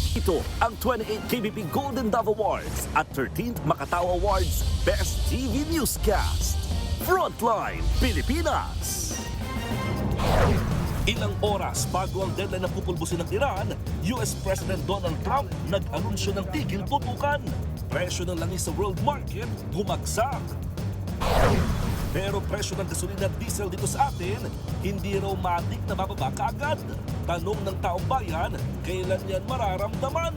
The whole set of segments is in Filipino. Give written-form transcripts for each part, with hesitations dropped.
Ito ang 28 KBP Golden Dove Awards at 13th Makatao Awards Best TV Newscast. Frontline Pilipinas. Ilang oras bago ang deadline na pupulbusin ng Iran, US President Donald Trump nag-anunsyo ng tigil putukan. Presyo ng langis sa world market bumagsak. Pero presyo ng gasolina at diesel dito sa atin, hindi raw matik na bababa kaagad. Tanong ng taong bayan, kailan yan mararamdaman?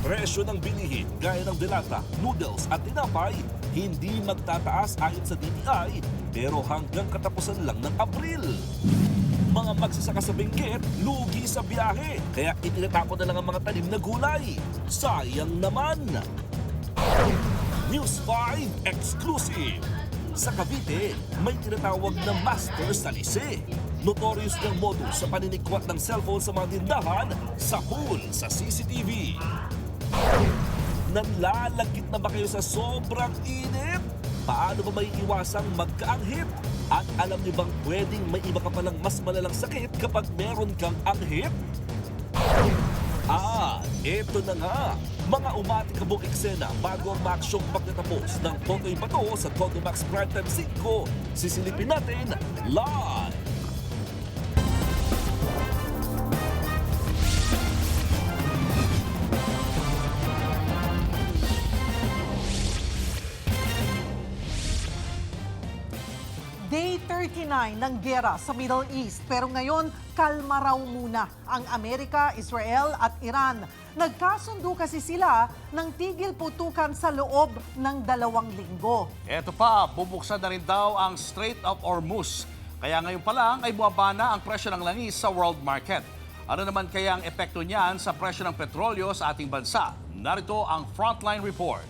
Presyo ng bilihin gaya ng delata, noodles at tinapay, hindi magtataas ayon sa DTI, pero hanggang katapusan lang ng Abril. Mga magsasaka sa Benguet, lugi sa biyahe, kaya itinatapon na lang ang mga tanim na gulay. Sayang naman! News 5 Exclusive. Sa Cavite, may tinatawag na Master Salise. Notorious ng modus sa paninikwat ng cellphone sa mga tindahan sa pool sa CCTV. Nanlalagkit na ba kayo sa sobrang init? Paano ba may iwasang magkaanghit? At alam niyo bang pwedeng may iba ka palang mas malalang sakit kapag meron kang anghit? Eto na nga, mga umatikabong eksena bago ang maaksyong pagtatapos ng Toto'y Bato sa Todo Max Primetime 5. Sisilipin natin live! Day 39 ng giyera sa Middle East, pero ngayon kalma raw muna ang Amerika, Israel at Iran. Nagkasundo kasi sila ng tigil putukan sa loob ng 2 linggo. Eto pa, bubuksan na rin daw ang Strait of Hormuz. Kaya ngayon pa lang ay bumaba na ang presyo ng langis sa world market. Ano naman kaya ang epekto niyan sa presyo ng petrolyo sa ating bansa? Narito ang Frontline Report.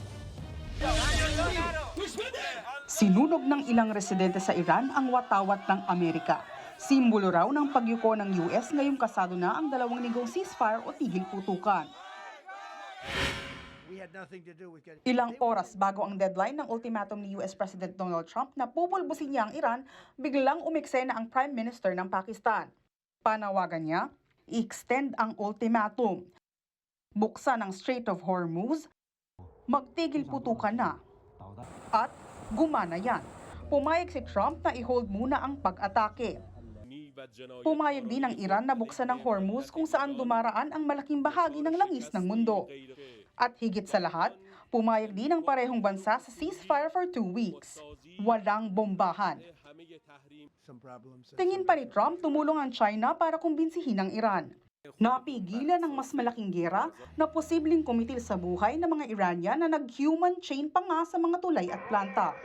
Sinunog ng ilang residente sa Iran ang watawat ng Amerika. Simbolo raw ng pagyuko ng US ngayong kasado na ang 2 linggong ceasefire o tigil putukan. Ilang oras bago ang deadline ng ultimatum ni US President Donald Trump na pupulbusin niya ang Iran, biglang umeksena ang Prime Minister ng Pakistan. Panawagan niya, i-extend ang ultimatum. Buksan ang Strait of Hormuz, magtigil putukan na. At gumana yan. Pumayag si Trump na i-hold muna ang pag-atake. Pumayag din ang Iran na buksan ang Hormuz kung saan dumaraan ang malaking bahagi ng langis ng mundo. At higit sa lahat, pumayag din ang parehong bansa sa ceasefire for 2 weeks. Walang bombahan. Tingin pa ni Trump, tumulong ang China para kumbinsihin ang Iran. Napigilan ng mas malaking gera na posibleng kumitil sa buhay ng mga Iranian na nag-human chain pa nga sa mga tulay at planta.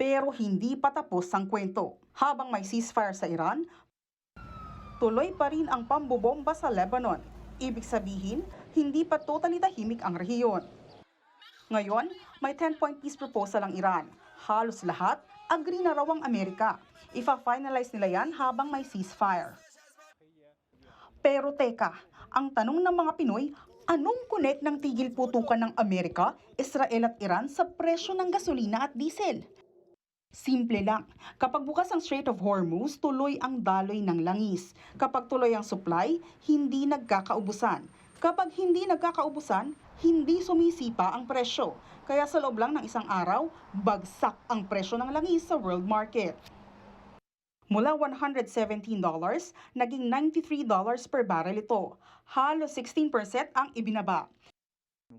Pero hindi pa tapos ang kwento. Habang may ceasefire sa Iran, tuloy pa rin ang pambobomba sa Lebanon. Ibig sabihin, hindi pa totally tahimik ang rehiyon. Ngayon, may 10-point peace proposal ang Iran. Halos lahat, agree na raw ang Amerika. Ifa-finalize nila yan habang may ceasefire. Pero teka, ang tanong ng mga Pinoy, anong connect ng tigil putukan ng Amerika, Israel at Iran sa presyo ng gasolina at diesel? Simple lang. Kapag bukas ang Strait of Hormuz, tuloy ang daloy ng langis. Kapag tuloy ang supply, hindi nagkakaubusan. Kapag hindi nagkakaubusan, hindi sumisipa ang presyo. Kaya sa loob lang ng isang araw, bagsak ang presyo ng langis sa world market. Mula $117, naging $93 per barrel ito. Halos 16% ang ibinaba.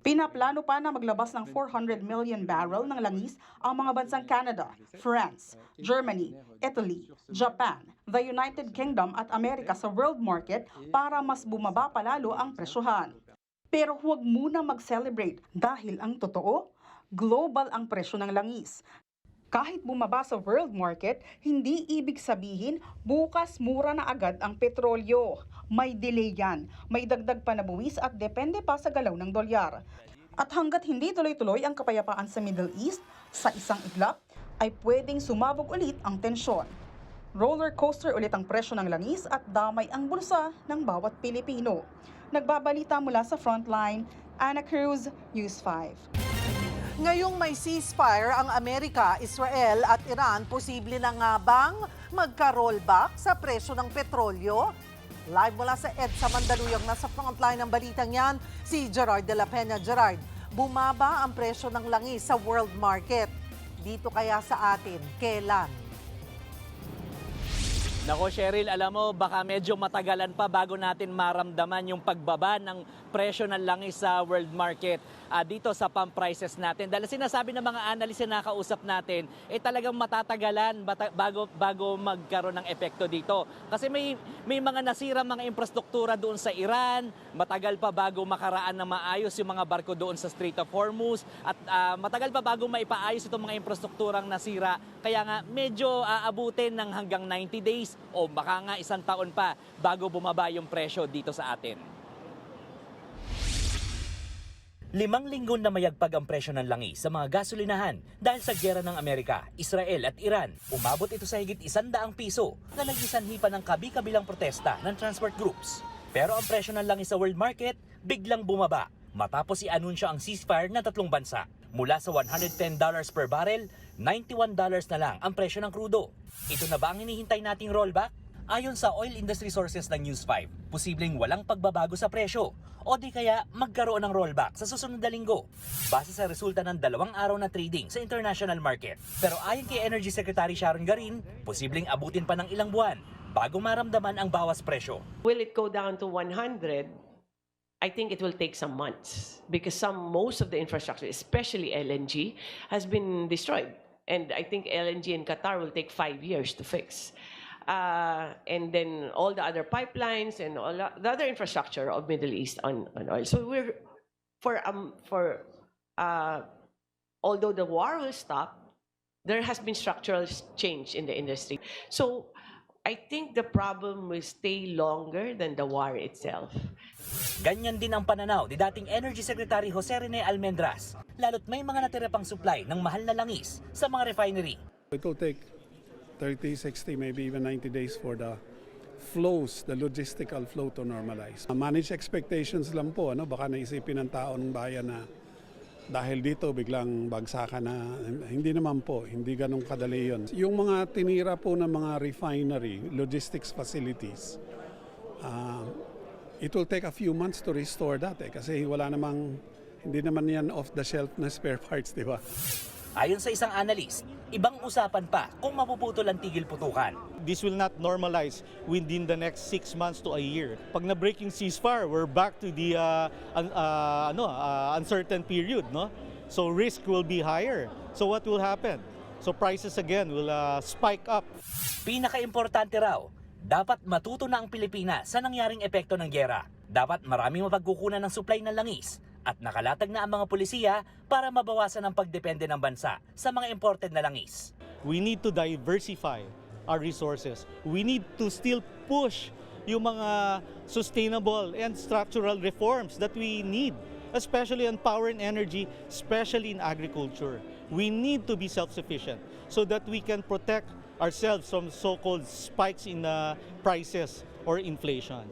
Pinaplano pa na maglabas ng 400 million barrel ng langis ang mga bansang Canada, France, Germany, Italy, Japan, the United Kingdom at Amerika sa world market para mas bumaba palalo ang presyohan. Pero huwag muna mag-celebrate dahil ang totoo, global ang presyo ng langis. Kahit bumaba sa world market, hindi ibig sabihin bukas mura na agad ang petrolyo. May delay yan, may dagdag pa na buwis at depende pa sa galaw ng dolyar. At hanggat hindi tuloy-tuloy ang kapayapaan sa Middle East, sa isang iglap, ay pwedeng sumabog ulit ang tensyon. Roller coaster ulit ang presyo ng langis at damay ang bulsa ng bawat Pilipino. Nagbabalita mula sa Frontline, Ana Cruz, News 5. Ngayong may ceasefire ang Amerika, Israel at Iran, posible na nga bang magka-rollback sa presyo ng petrolyo? Live mula sa EDSA Mandaluyong, nasa frontline ng balitang yan, si Gerard de la Peña. Gerard, bumaba ang presyo ng langis sa world market. Dito kaya sa atin, kailan? Nako Cheryl, alam mo baka medyo matagalan pa bago natin maramdaman yung pagbaba ng presyo ng langis sa world market dito sa pump prices natin. Dahil sinasabi ng mga analyst na nakausap natin, talagang matatagalan bago magkaroon ng epekto dito. Kasi may mga nasira mga infrastruktura doon sa Iran, matagal pa bago makaraan na maayos yung mga barko doon sa Strait of Hormuz, at matagal pa bago maipaayos itong mga infrastrukturang nasira. Kaya nga medyo aabutin ng hanggang 90 days o baka nga isang taon pa bago bumaba yung presyo dito sa atin. 5 linggo na mayagpag ang presyo ng langis sa mga gasolinahan dahil sa giyera ng Amerika, Israel at Iran. Umabot ito sa higit 100 piso na nag-isanhi pa ng kabi-kabilang protesta ng transport groups. Pero ang presyo ng langis sa world market biglang bumaba matapos i-anunsyo ang ceasefire ng tatlong bansa. Mula sa $110 per barrel, $91 na lang ang presyo ng krudo. Ito na ba ang hinihintay nating rollback? Ayon sa oil industry sources ng News 5, posibleng walang pagbabago sa presyo o di kaya magkaroon ng rollback sa susunod na linggo base sa resulta ng 2 araw na trading sa international market. Pero ayon kay Energy Secretary Sharon Garin, posibleng abutin pa ng ilang buwan bago maramdaman ang bawas presyo. Will it go down to 100? I think it will take some months because most of the infrastructure, especially LNG, has been destroyed. And I think LNG in Qatar will take 5 years to fix. And then all the other pipelines and all the other infrastructure of Middle East on oil. So although the war will stop, there has been structural change in the industry. So I think the problem will stay longer than the war itself. Ganyan din ang pananaw ni dating Energy Secretary Jose Rene Almendras, lalo't may mga natira pang supply ng mahal na langis sa mga refinery. It will take 30, 60, maybe even 90 days for the flows, the logistical flow to normalize. Manage expectations lang po, baka naisipin ng tao ng bayan na dahil dito biglang bagsakan na, hindi naman po, hindi ganun kadali yun. Yung mga tinira po ng mga refinery, logistics facilities, it will take a few months to restore that kasi hindi naman yan off the shelf na spare parts, di ba? Ayon sa isang analyst, ibang usapan pa kung mapuputol ang tigil putukan. This will not normalize within the next 6 months to a year. Pag na-breaking ceasefire, we're back to the uncertain period, no? So risk will be higher. So what will happen? So prices again will spike up. Pinaka-importante raw, dapat matuto na ang Pilipinas sa nangyaring epekto ng giyera. Dapat maraming mapagkukunan ng supply ng langis at nakalatag na ang mga pulisya para mabawasan ang pagdepende ng bansa sa mga imported na langis. We need to diversify our resources. We need to still push yung mga sustainable and structural reforms that we need, especially on power and energy, especially in agriculture. We need to be self-sufficient so that we can protect ourselves from so-called spikes in prices or inflation.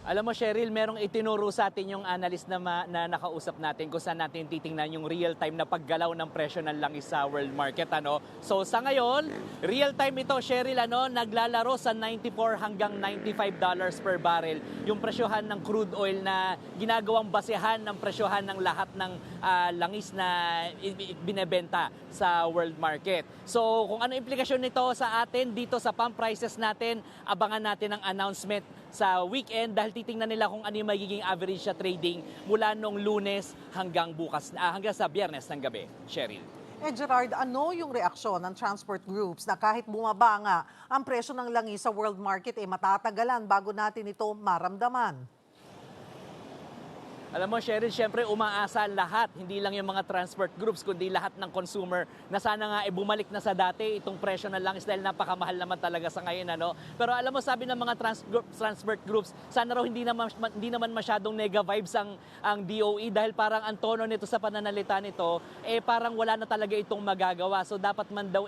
Alam mo Cheryl, merong itinuro sa atin yung analyst na nakausap natin kung saan natin titingnan yung real-time na paggalaw ng presyo ng langis sa world market. So sa ngayon, real-time ito Cheryl, naglalaro sa $94 hanggang $95 per barrel. Yung presyohan ng crude oil na ginagawang basehan ng presyohan ng lahat ng langis na binebenta sa world market. So kung ano implikasyon nito sa atin dito sa pump prices natin, abangan natin ang announcement sa weekend dahil titingnan nila kung ano yung magiging average sa trading mula nung Lunes hanggang sa Biyernes ng gabi. Cheryl. Gerard, ano yung reaksyon ng transport groups na kahit bumaba nga ang presyo ng langis sa world market, matatagalan bago natin ito maramdaman? Alam mo, Cheryl, siyempre umaasa lahat, hindi lang yung mga transport groups, kundi lahat ng consumer na sana nga bumalik na sa dati itong presyo ng langis dahil napakamahal naman talaga sa ngayon. Pero alam mo, sabi ng mga transport groups, sana raw hindi naman masyadong nega vibes ang DOE dahil parang ang tono nito sa pananalita nito, parang wala na talaga itong magagawa. So dapat man daw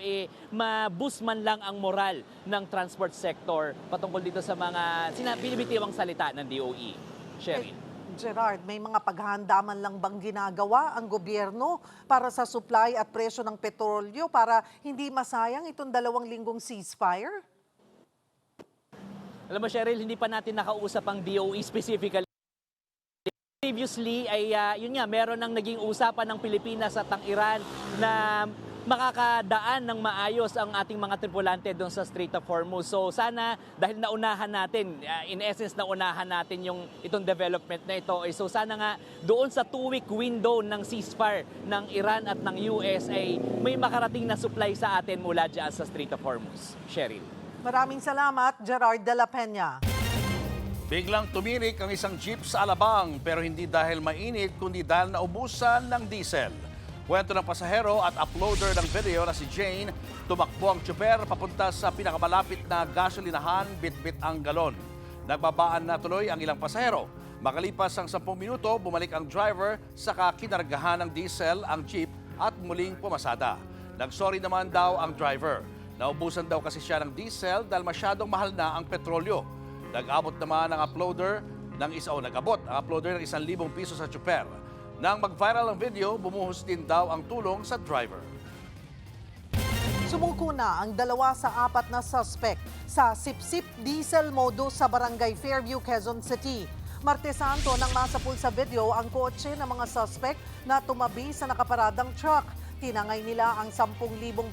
ma-boost man lang ang moral ng transport sector patungkol dito sa mga binibitiwang salita ng DOE. Cheryl. Gerard, may mga paghahanda man lang bang ginagawa ang gobyerno para sa supply at presyo ng petrolyo para hindi masayang itong 2 linggong ceasefire? Alam mo, Cheryl, hindi pa natin nakausap ang DOE specifically. Previously ay yun nga, meron nang naging usapan ng Pilipinas at ang Iran na makakadaan ng maayos ang ating mga tripulante doon sa Strait of Hormuz. So sana dahil naunahan natin, in essence naunahan natin itong development na ito, so sana nga doon sa 2-week window ng ceasefire ng Iran at ng US ay may makarating na supply sa atin mula dyan sa Strait of Hormuz. Cheryl. Maraming salamat, Gerard de la Peña. Biglang tumirik ang isang jeep sa Alabang pero hindi dahil mainit kundi dahil naubusan ng diesel. Kwento ng pasahero at uploader ng video na si Jane, tumakbo ang tsuper papunta sa pinakamalapit na gasolinahan, bitbit ang galon. Nagbabaan na tuloy ang ilang pasahero. Makalipas ang 10 minuto, bumalik ang driver, saka kinargahan ng diesel ang jeep at muling pumasada. Nagsorry naman daw ang driver. Naubusan daw kasi siya ng diesel dahil masyadong mahal na ang petrolyo. Nag-abot naman ang uploader ng nag-abot ang uploader ng 1,000 piso sa tsuper. Nang mag-viral ang video, bumuhos din daw ang tulong sa driver. Sumuko na ang 2 sa 4 na suspect sa sip-sip diesel modo sa Barangay Fairview, Quezon City. Martes Santo nang masapul sa video ang kotse ng mga suspect na tumabi sa nakaparadang truck. Tinangay nila ang 10,000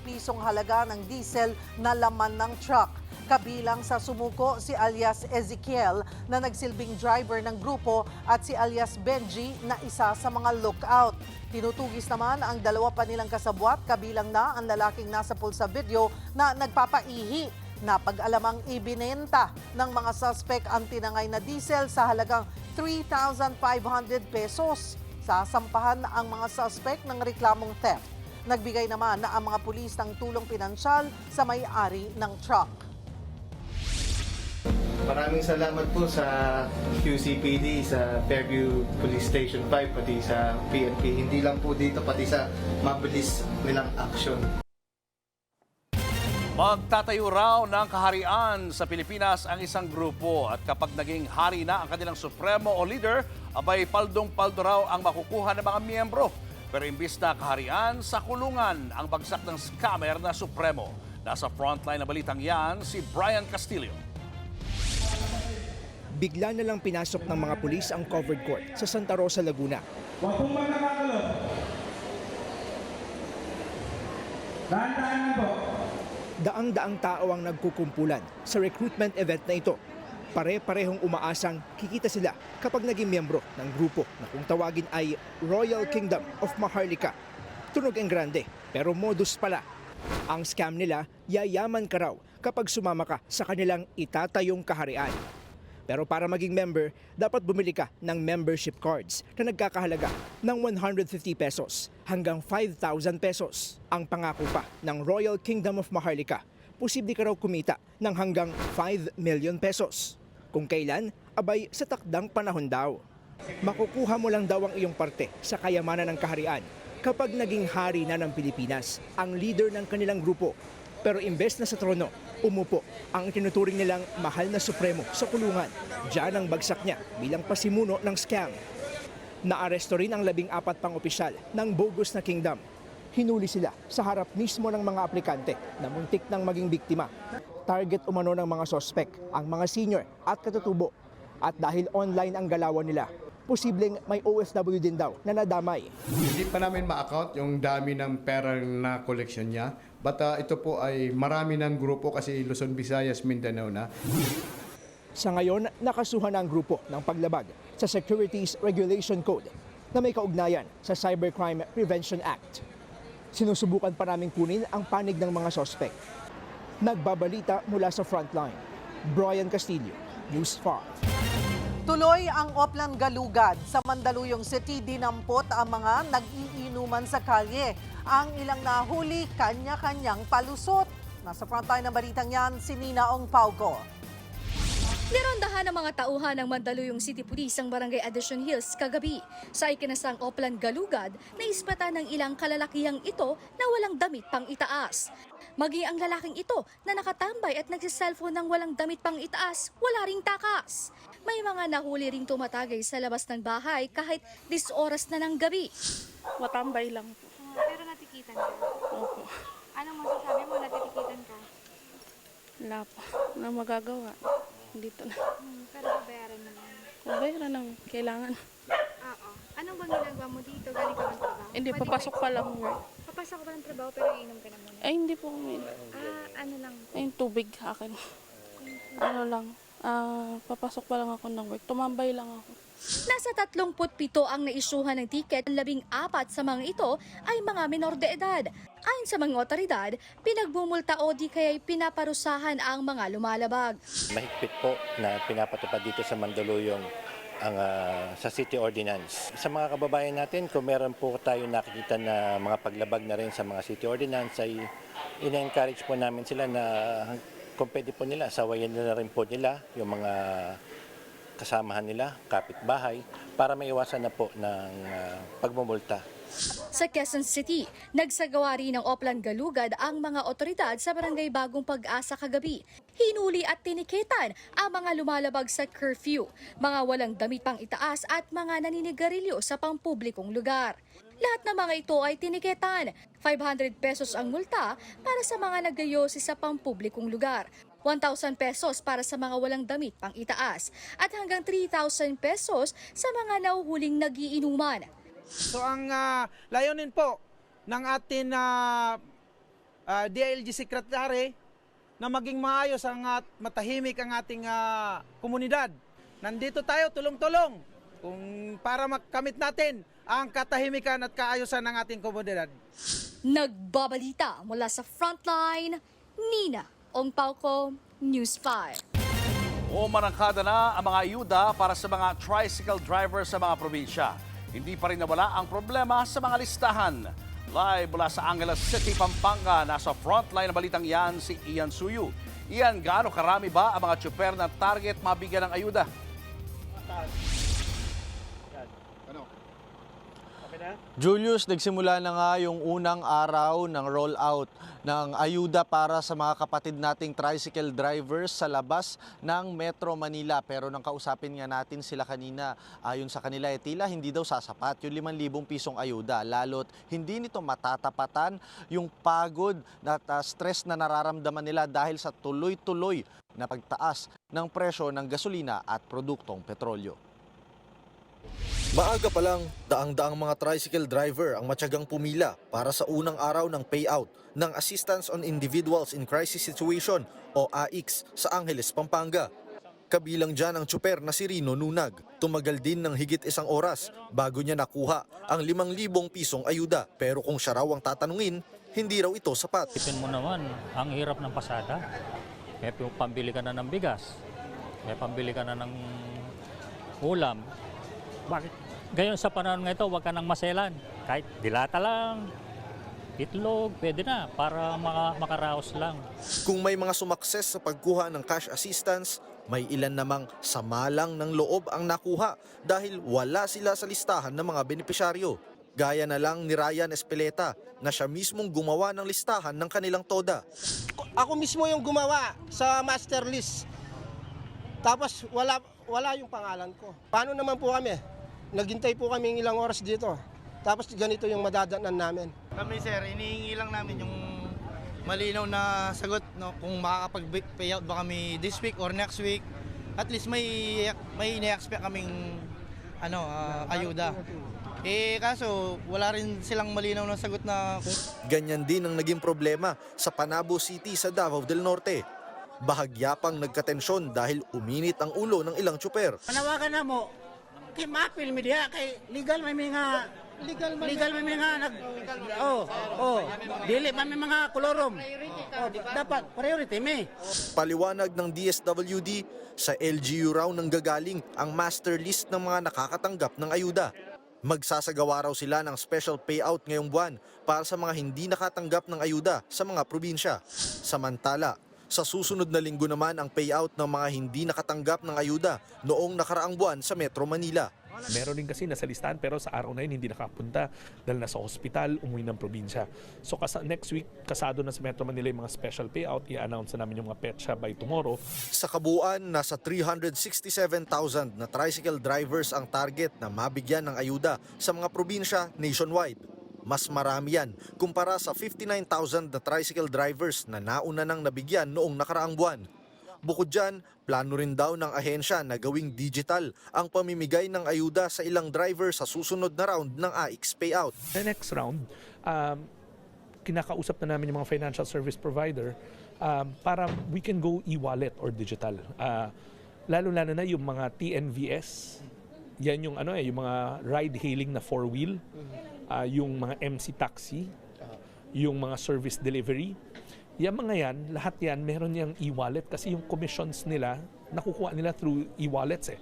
pisong halaga ng diesel na laman ng truck. Kabilang sa sumuko si alias Ezekiel na nagsilbing driver ng grupo at si alias Benji na isa sa mga lookout. Tinutugis naman ang 2 pa nilang kasabwat, kabilang na ang lalaking nasa pool sa video na nagpapaihi na pag-alamang ibinenta ng mga suspect ang tinangay na diesel sa halagang 3,500 pesos. Sasampahan ang mga suspect ng reklamong theft. Nagbigay naman na ang mga pulis ng tulong pinansyal sa may-ari ng truck. Maraming salamat po sa QCPD, sa Fairview Police Station 5, pati sa PNP. Hindi lang po dito, pati sa mabilis nilang action. Magtatayo raw ng kaharian sa Pilipinas ang isang grupo at kapag naging hari na ang kanilang supremo o leader, abay paldong-paldo raw ang makukuha ng mga miyembro. Pero imbis na kaharian, sa kulungan ang bagsak ng scammer na supremo. Nasa frontline na balitang yan, si Brian Castillo. Bigla na lang pinasok ng mga pulis ang covered court sa Santa Rosa, Laguna. Huwag pong magkakakalot. Dahan-dahan po. Daang-daang tao ang nagkukumpulan sa recruitment event na ito. Pare-parehong umaasang kikita sila kapag naging miyembro ng grupo na kung tawagin ay Royal Kingdom of Maharlika. Tunog ang grande, pero modus pala. Ang scam nila, yayaman ka raw kapag sumama ka sa kanilang itatayong kaharian. Pero para maging member, dapat bumili ka ng membership cards na nagkakahalaga ng 150 pesos hanggang 5,000 pesos. Ang pangako pa ng Royal Kingdom of Maharlika, posible ka raw kumita ng hanggang 5 million pesos. Kung kailan, abay sa takdang panahon daw. Makukuha mo lang daw ang iyong parte sa kayamanan ng kaharian kapag naging hari na ng Pilipinas ang leader ng kanilang grupo. Pero imbes na sa trono, umupo ang tinuturing nilang mahal na supremo sa kulungan. Diyan ang bagsak niya bilang pasimuno ng scam. Naaresto rin ang 14 pang opisyal ng bogus na kingdom. Hinuli sila sa harap mismo ng mga aplikante na muntik nang maging biktima. Target umano ng mga sospek ang mga senior at katutubo. At dahil online ang galawan nila, posibleng may OFW din daw na nadamay. Hindi pa namin ma-account yung dami ng pera na collection niya. But ito po ay marami ng grupo kasi Luzon, Visayas, Mindanao na. Sa ngayon, nakasuhan na ang grupo ng paglabag sa Securities Regulation Code na may kaugnayan sa Cybercrime Prevention Act. Sinusubukan pa naming kunin ang panig ng mga sospek. Nagbabalita mula sa frontline. Brian Castillo, News 5. Tuloy ang Oplan Galugad. Sa Mandaluyong City, dinampot ang mga nag-iinuman sa kalye. Ang ilang nahuli, kanya-kanyang palusot. Nasa frontline ng balitang yan, si Nina Ong Pauco. Nirondahan ng mga tauhan ng Mandaluyong City Police ang Barangay Addition Hills kagabi. Sa ikinasang Oplan Galugad, naispatan ng ilang kalalakihang ito na walang damit pang itaas. Maging ang lalaking ito na nakatambay at nagsiselfone ng walang damit pang itaas, wala ring takas. May mga nahuli ring tumatagay sa labas ng bahay kahit 10 oras na ng gabi. Matambay lang po. Pero natikitan ka? Opo. Anong masasabi mo natitikitan ka? Wala po. Na magagawa. Dito na. Pero babayaran mo lang. Bayaran ng kailangan. Oo. Anong bang ginagawa mo dito? Galing ka ng trabaho? Hindi, papasok pa lang work. Papasok ka pa ng trabaho pero iinom ka na muna? Ay, hindi po kami. Ano lang? Ay, tubig akin. Ano lang. Papasok pa lang ako ng work. Tumambay lang ako. Nasa 37 ang naisyuhan ng tiket, 14 sa mga ito ay mga menor de edad. Ayon sa mga otoridad, pinagbumulta o di kaya'y pinaparusahan ang mga lumalabag. Mahigpit po na pinapatupad dito sa Mandaluyong ang sa City Ordinance. Sa mga kababayan natin, kung meron po tayo nakikita na mga paglabag na rin sa mga City Ordinance, ay ina-encourage po namin sila na kung pwede po nila, sawayan na rin po nila yung mga kasamahan nila, kapitbahay, para maiwasan na po ng pagmumulta. Sa Quezon City, nagsagawa rin ng Oplan Galugad ang mga otoridad sa Barangay Bagong Pag-asa kagabi. Hinuli at tiniketan ang mga lumalabag sa curfew, mga walang damit pang itaas at mga naninigarilyo sa pampublikong lugar. Lahat ng mga ito ay tiniketan. 500 pesos ang multa para sa mga naggayosi sa pampublikong lugar. 1,000 pesos para sa mga walang damit pang itaas at hanggang 3,000 pesos sa mga nahuhuling nagiinuman. So ang layunin po ng ating DILG Secretary na maging maayos ang matahimik ang ating komunidad. Nandito tayo tulong-tulong para makamit natin ang katahimikan at kaayusan ng ating komunidad. Nagbabalita mula sa Frontline, Nina Ongpauco, News 5. Umarangkada na ang mga ayuda para sa mga tricycle drivers sa mga probinsya. Hindi pa rin nawala ang problema sa mga listahan. Live mula sa Angeles City, Pampanga, nasa Frontline na balitang yan si Ian Suyu. Ian, gaano karami ba ang mga tsuper na target mabigyan ng ayuda? Julius, nagsimula na nga yung unang araw ng rollout ng ayuda para sa mga kapatid nating tricycle drivers sa labas ng Metro Manila. Pero nang kausapin nga natin sila kanina, ayon sa kanila, tila hindi daw sasapat yung 5,000 pisong ayuda. Lalo't hindi nito matatapatan yung pagod at stress na nararamdaman nila dahil sa tuloy-tuloy na pagtaas ng presyo ng gasolina at produktong petrolyo. Maaga pa lang, daang-daang mga tricycle driver ang matyagang pumila para sa unang araw ng payout ng Assistance on Individuals in Crisis Situation o AICS sa Angeles, Pampanga. Kabilang dyan ang tsuper na si Rino Nunag. Tumagal din ng higit 1 oras bago niya nakuha ang 5,000 pisong ayuda. Pero kung siya raw ang tatanungin, hindi raw ito sapat. Tipin mo naman, ang hirap ng pasada. May pambili ka na ng bigas, may pambili ka na ng ulam. Bakit? Gayon sa panahon ng ito, huwag ka nang maselan. Kahit dilata lang, itlog, pwede na para makaraos lang. Kung may mga sumakses sa pagkuha ng cash assistance, may ilan namang sama lang ng loob ang nakuha dahil wala sila sa listahan ng mga benepisyaryo. Gaya na lang ni Ryan Espeleta na siya mismong gumawa ng listahan ng kanilang toda. Ako mismo yung gumawa sa master list. Tapos wala yung pangalan ko. Paano naman po kami? Naghintay po kami ilang oras dito. Tapos ganito yung madadaanan namin. Kami sir, inihingi lang namin yung malinaw na sagot, no, kung makakapag-payout ba kami this week or next week. At least may ina-expect kaming ayuda. Kaso wala rin silang malinaw na sagot na... Ganyan din ang naging problema sa Panabo City sa Davao del Norte. Bahagya pang nagkatensyon dahil uminit ang ulo ng ilang tsuper. Panawagan na mo, kay mapil media, kay legal may mga dili pa may mga kolorom. Dapat priority me. Paliwanag ng DSWD, sa LGU raw nang gagaling ang master list ng mga nakakatanggap ng ayuda. Magsasagawa raw sila ng special payout ngayong buwan para sa mga hindi nakatanggap ng ayuda sa mga probinsya. Samantala, Sa susunod na linggo naman ang payout ng mga hindi nakatanggap ng ayuda noong nakaraang buwan sa Metro Manila. Meron din kasi nasa listahan pero sa araw na yun hindi nakapunta dahil nasa hospital, umuwi ng probinsya. So next week, kasado na sa Metro Manila yung mga special payout. I-announce na namin yung mga petsa by tomorrow. Sa kabuuan, nasa 367,000 na tricycle drivers ang target na mabigyan ng ayuda sa mga probinsya nationwide. Mas marami yan kumpara sa 59,000 na tricycle drivers na nauna nang nabigyan noong nakaraang buwan. Bukod dyan, plano rin daw ng ahensya na gawing digital ang pamimigay ng ayuda sa ilang driver sa susunod na round ng AIX payout. The next round, kinakausap na namin yung mga financial service provider para we can go e-wallet or digital. Lalo-lalo na yung mga TNVS, yan yung yung mga ride-hailing na four-wheel, yung mga MC taxi, yung mga service delivery. Yung mga yan, lahat yan, meron yung e-wallet kasi yung commissions nila, nakukuha nila through e-wallets eh.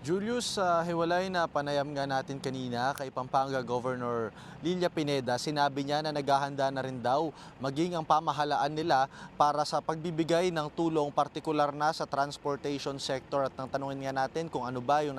Julius, hiwalay na panayam nga natin kanina kay Pampanga Governor Lilia Pineda. Sinabi niya na naghahanda na rin daw maging ang pamahalaan nila para sa pagbibigay ng tulong partikular na sa transportation sector. At nang tanungin nga natin kung ano ba yung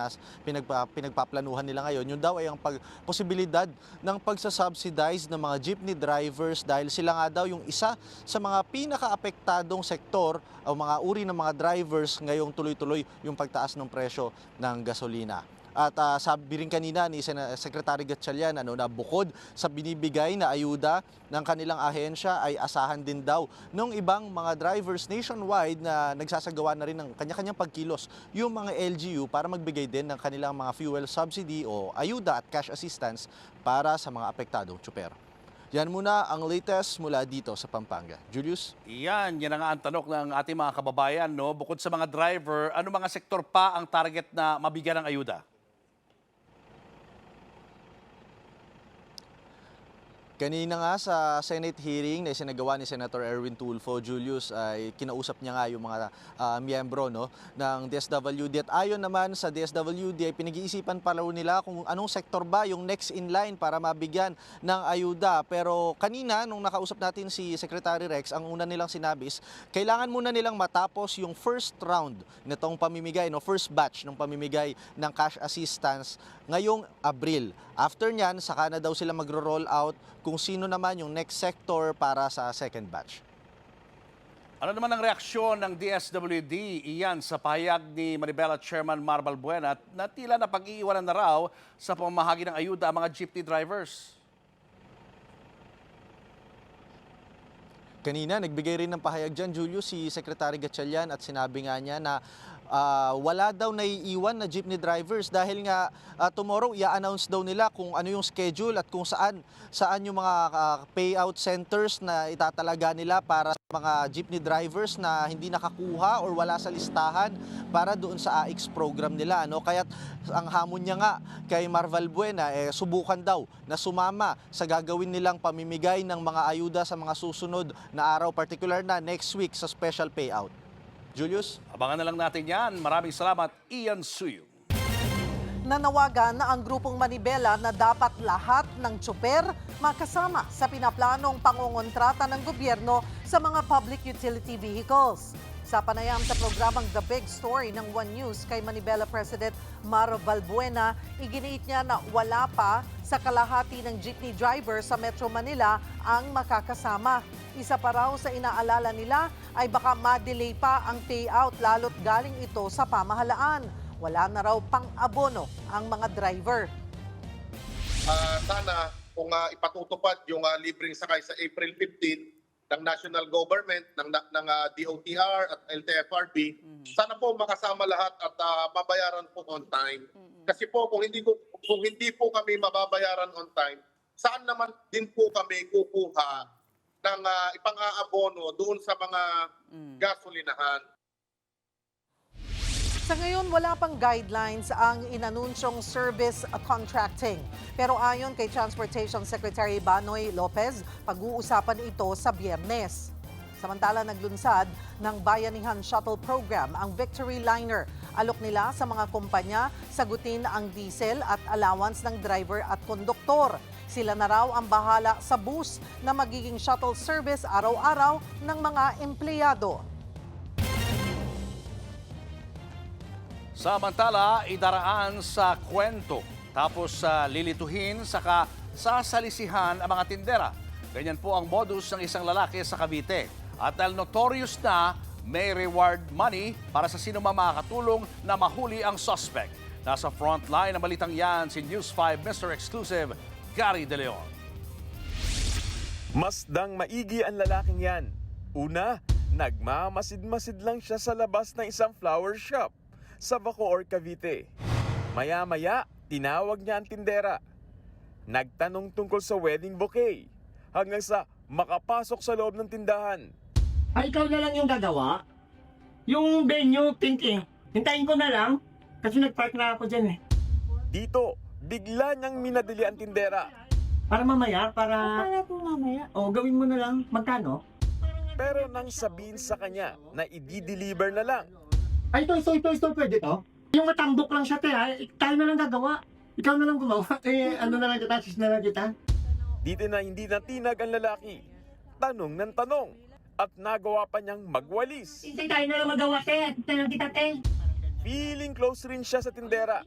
pinagpaplanuhan nila ngayon, yun daw ay ang posibilidad ng pagsasubsidize ng mga jeepney drivers dahil sila nga daw yung isa sa mga pinaka-apektadong sektor o mga uri ng mga drivers ngayong tuloy-tuloy yung pagtaas ng presyo ng gasolina. At sabi rin kanina ni Secretary Gatchalian na bukod sa binibigay na ayuda ng kanilang ahensya ay asahan din daw ng ibang mga drivers nationwide na nagsasagawa na rin ng kanya-kanyang pagkilos yung mga LGU para magbigay din ng kanilang mga fuel subsidy o ayuda at cash assistance para sa mga apektadong tsuper. Yan muna ang latest mula dito sa Pampanga. Julius? Yan ang nga ang tanong ng ating mga kababayan. No? Bukod sa mga driver, ano mga sektor pa ang target na mabigyan ng ayuda? Kanina nga sa Senate hearing na isinagawa ni Senator Erwin Tulfo, Julius, ay kinausap niya nga yung mga miyembro ng DSWD. At ayon naman sa DSWD ay pinag-iisipan pa raw nila kung anong sektor ba yung next in line para mabigyan ng ayuda. Pero kanina, nung nakausap natin si Secretary Rex, ang una nilang sinabi is kailangan muna nilang matapos yung first round nitong pamimigay, first batch ng pamimigay ng cash assistance ngayong Abril. After nyan, saka na daw sila magro-roll out kung sino naman yung next sector para sa second batch. Ano naman ang reaksyon ng DSWD iyan sa pahayag ni Manibela Chairman Mar Balbuena na tila na pag-iiwanan na raw sa pamamahagi ng ayuda ang mga jeepney drivers? Kanina, nagbigay rin ng pahayag dyan, Julius, si Secretary Gatchalian at sinabi nga niya na wala daw naiiwan na jeepney drivers dahil nga tomorrow i-announce daw nila kung ano yung schedule at kung saan yung mga payout centers na itatalaga nila para sa mga jeepney drivers na hindi nakakuha or wala sa listahan para doon sa AIX program nila. Kaya ang hamon niya nga kay Mar Balbuena, subukan daw na sumama sa gagawin nilang pamimigay ng mga ayuda sa mga susunod na araw, particular na next week sa special payout. Julius? Abangan na lang natin yan. Maraming salamat, Ian Suyu. Nanawagan na ang grupong Manibela na dapat lahat ng tsuper makasama sa pinaplanong pangongontrata ng gobyerno sa mga public utility vehicles. Sa panayam sa programang The Big Story ng One News kay Manibela President Mar Balbuena, iginiit niya na wala pa sa kalahati ng jeepney driver sa Metro Manila ang makakasama. Isa pa raw sa inaalala nila ay baka ma-delay pa ang payout lalo't galing ito sa pamahalaan. Wala na raw pang-abono ang mga driver. Sana kung ipatutupad yung libreng sakay sa April 15 ng national government, ng DOTR at LTFRB, sana po makasama lahat at mabayaran po on time. Kasi po kung hindi po kami mababayaran on time, saan naman din po kami kukuha ng ipang-aabono doon sa mga gasolinahan? Sa ngayon, wala pang guidelines ang inanunsyong service contracting. Pero ayon kay Transportation Secretary Banoy Lopez, pag-uusapan ito sa Biyernes. Samantala, naglunsad ng Bayanihan Shuttle Program ang Victory Liner. Alok nila sa mga kumpanya sagutin ang diesel at allowance ng driver at konduktor. Sila na raw ang bahala sa bus na magiging shuttle service araw-araw ng mga empleyado. Samantala, idaraan sa kwento, tapos lilituhin saka sasalisihan ang mga tindera. Ganyan po ang modus ng isang lalaki sa Cavite. At dahil notorious na, may reward money para sa sino makakatulong na mahuli ang suspect. Nasa frontline ng balitang yan si News 5 Mr. Exclusive, Gary De Leon. Masdang maigi ang lalaking yan. Una, nagmamasid-masid lang siya sa labas ng isang flower shop sa Bacoor, Cavite. Maya-maya, tinawag niya ang tindera. Nagtanong tungkol sa wedding bouquet hanggang sa makapasok sa loob ng tindahan. Ay, ikaw na lang yung gagawa? Yung venue, pinking. Hintayin ko na lang kasi nagpark na ako dyan eh. Dito, bigla niyang minadali ang tindera. Para mamaya, para... mamaya? O, gawin mo na lang. Magkano? Pero nang sabihin sa kanya na i-deliver na lang, ay, ito, pwede to? Yung matambok lang siya, te, ha? Tayo na lang gagawa. Ikaw na lang gumawa. Ano na lang kita, sis na lang kita. dito na hindi natinag ang lalaki. Tanong ng tanong at nagawa pa niyang magwalis. Hindi tayo na lang magawa, te. Tayo lang kita, te. Feeling close rin siya sa tindera.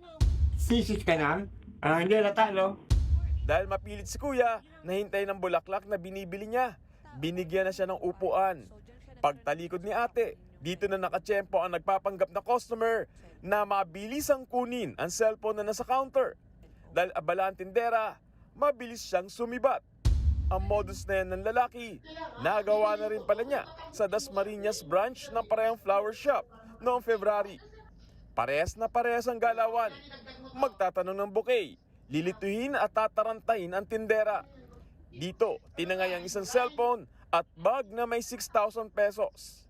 Sisis ka na? Hindi halata, no? Dahil mapilit si kuya, nahintay ng bulaklak na binibili niya. Binigyan na siya ng upuan. Pagtalikod ni ate, dito na nakatsyempo ang nagpapanggap na customer na mabilisang kunin ang cellphone na nasa counter. Dahil abala ang tindera, mabilis siyang sumibat. Ang modus na yan ng lalaki, nagawa na rin pala niya sa Dasmariñas branch ng parehong flower shop noong February. Parehas na parehas ang galawan. Magtatanong ng bouquet, lilituhin at tatarantahin ang tindera. Dito, tinangay ang isang cellphone at bag na may 6,000 pesos.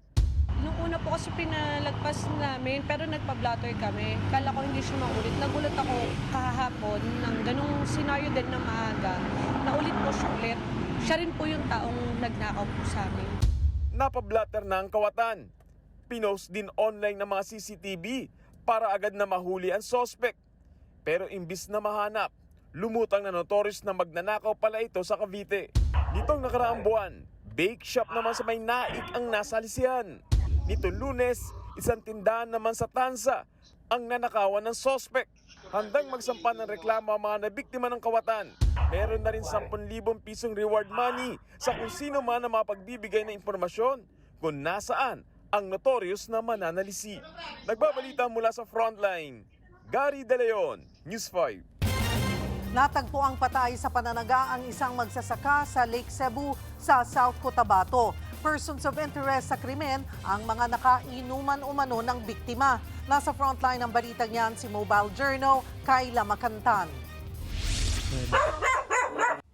Nung una po kasi pinalagpas namin, pero nagpa-blatter kami. Kala ko hindi siya maulit. Nagulat ako kahapon ng ganung senaryo din na maaga. Naulit po siya ulit. Siya rin po yung taong nagnakaw po sa amin. Napablatter na ang kawatan. Pinost din online ng mga CCTV para agad na mahuli ang suspect. Pero imbis na mahanap, lumutang na notorious na magnanakaw pala ito sa Cavite. Nitong nakaraang buwan, bake shop naman sa may naik ang nasalisihan. Nito Lunes, isang tindahan naman sa Tanza ang nanakawan ng suspect. Handang magsampa ng reklamo ang mga nabiktima ng kawatan. Meron na rin 10,000 pisong reward money sa kung sino man ang mapagbibigay ng impormasyon kung nasaan ang notorious na mananalisi. Nagbabalita mula sa Frontline, Gary De Leon, News 5. Natagpo ang patay sa pananaga ang isang magsasaka sa Lake Cebu sa South Cotabato. Persons of interest sa krimen ang mga nakainuman umano ng biktima. Nasa frontline ng balitang yan si Mobile Journal, Kayla Makantan.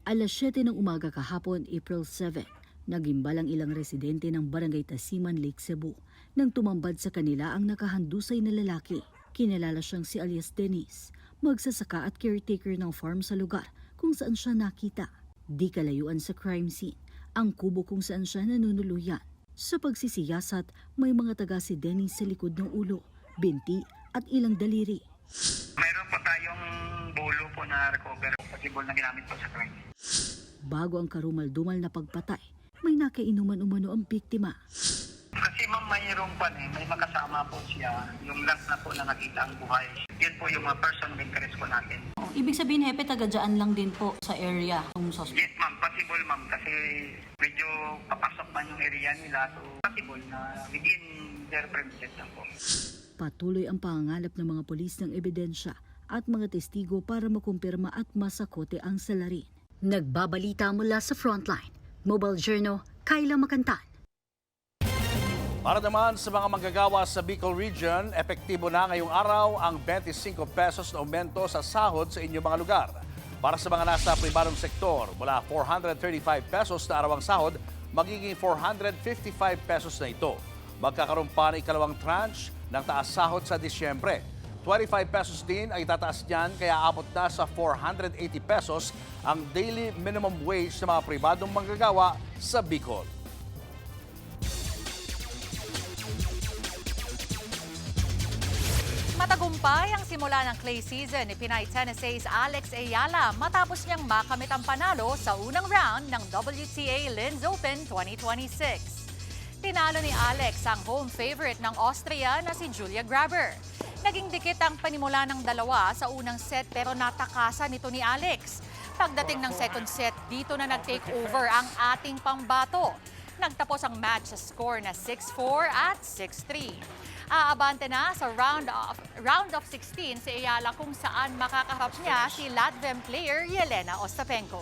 Alas 7 ng umaga kahapon, April 7, nagimbal ang ilang residente ng Barangay Tasiman, Lake Cebu nang tumambad sa kanila ang nakahandusay na lalaki. Kinalala siyang si alias Dennis, magsasaka at caretaker ng farm sa lugar kung saan siya nakita. Di kalayuan sa crime scene, ang kubo kung saan siya nanunuluyan. Sa pagsisiyasat, may mga taga si Dennis sa likod ng ulo, binti at ilang daliri. Mayroon po tayong bolo po na recover, possible na ginamit po sa crime. Bago ang karumal-dumal na pagpatay, may nakainuman-umano ang biktima. Kasi ma'am, mayroon pa may makasama po siya, yung last na po na nakita ang buhay. Yun po yung mga person of interest po natin. Ibig sabihin, Hepe, taga-dyan lang din po sa area ng suspect? Yes ma'am, possible ma'am, kasi medyo papasok man yung area nila, so possible na within their premises lang po. Patuloy ang pangangalap ng mga polis ng ebidensya at mga testigo para makumpirma at masakote ang salarin. Nagbabalita mula sa Frontline, Mobile Journal, Kayla Makantan. Para naman sa mga manggagawa sa Bicol Region, epektibo na ngayong araw ang 25 pesos na aumento sa sahod sa inyong mga lugar. Para sa mga nasa pribadong sektor, mula 435 pesos na araw ang sahod, magiging 455 pesos na ito. Magkakaroon pa ng ikalawang tranche ng taas sahod sa Disyembre. 25 pesos din ay itataas niyan, kaya abot na sa 480 pesos ang daily minimum wage sa mga pribadong manggagawa sa Bicol. Matagumpay ang simula ng clay season ni Pinay Tennis Ace Alex Ayala matapos niyang makamit ang panalo sa unang round ng WTA Linz Open 2026. Tinalo ni Alex ang home favorite ng Austria na si Julia Grabber. Naging dikit ang panimula ng dalawa sa unang set pero natakasan nito ni Alex. Pagdating ng second set, dito na nag-take over ang ating pambato. Nagtapos ang match sa score na 6-4 at 6-3. Aabante na sa round of 16 si Ayala kung saan makakaharap niya si Latvian player Yelena Ostapenko.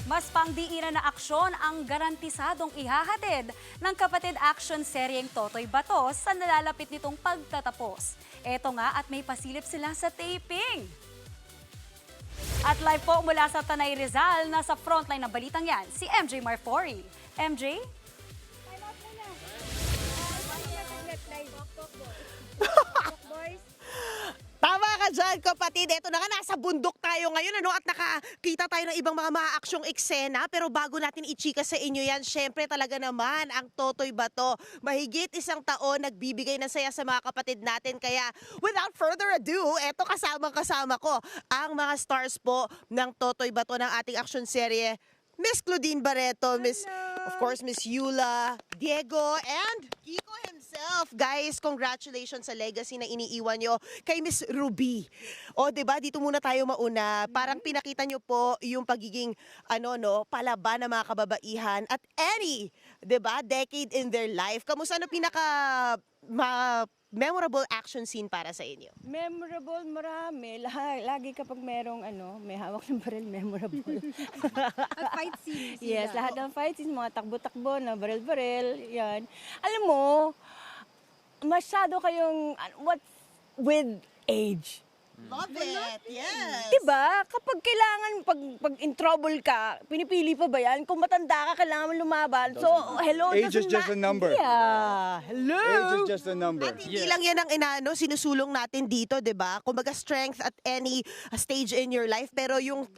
Mas pangdiinan na aksyon ang garantisadong ihahatid ng kapatid action seryeng Totoy Bato sa nalalapit nitong pagtatapos. Eto nga at may pasilip sila sa taping. At live po mula sa Tanay Rizal, nasa frontline ng balitang yan, si MJ Marfori. MJ? Tama ka dyan, kapatid. Ito na nga, nasa bundok tayo ngayon, ano? At nakakita tayo ng ibang mga maaaksyong eksena. Pero bago natin i-chika sa inyo yan, syempre talaga naman ang Totoy Bato. Mahigit 1 taon nagbibigay ng saya sa mga kapatid natin. Kaya without further ado, eto kasama ko ang mga stars po ng Totoy Bato ng ating action serye. Miss Claudine Barreto, of course, Miss Yula, Diego, and Kiko himself. Guys, congratulations sa legacy na iniiwan nyo kay Miss Ruby. O, diba, dito muna tayo mauna. Parang pinakita nyo po yung pagiging, palaban ng mga kababaihan at any, diba, decade in their life. Kamusta na memorable action scene para sa inyo? Memorable, marami. Lagi kapag merong may hawak ng baril, memorable. At fight scenes. Yes, lahat ng fight scenes, mga takbo-takbo na baril-baril, yan. Alam mo, masyado kayong, what's with age? Love it, yes. Diba? Kapag kailangan, pag in trouble ka, pinipili pa ba yan? Kung matanda ka, kailangan mo lumaban. So, hello, age is just a number. Yeah. Hello. Age is just a number. At hindi lang yan ang sinusulong natin dito, di ba? Kumbaga strength at any stage in your life, pero yung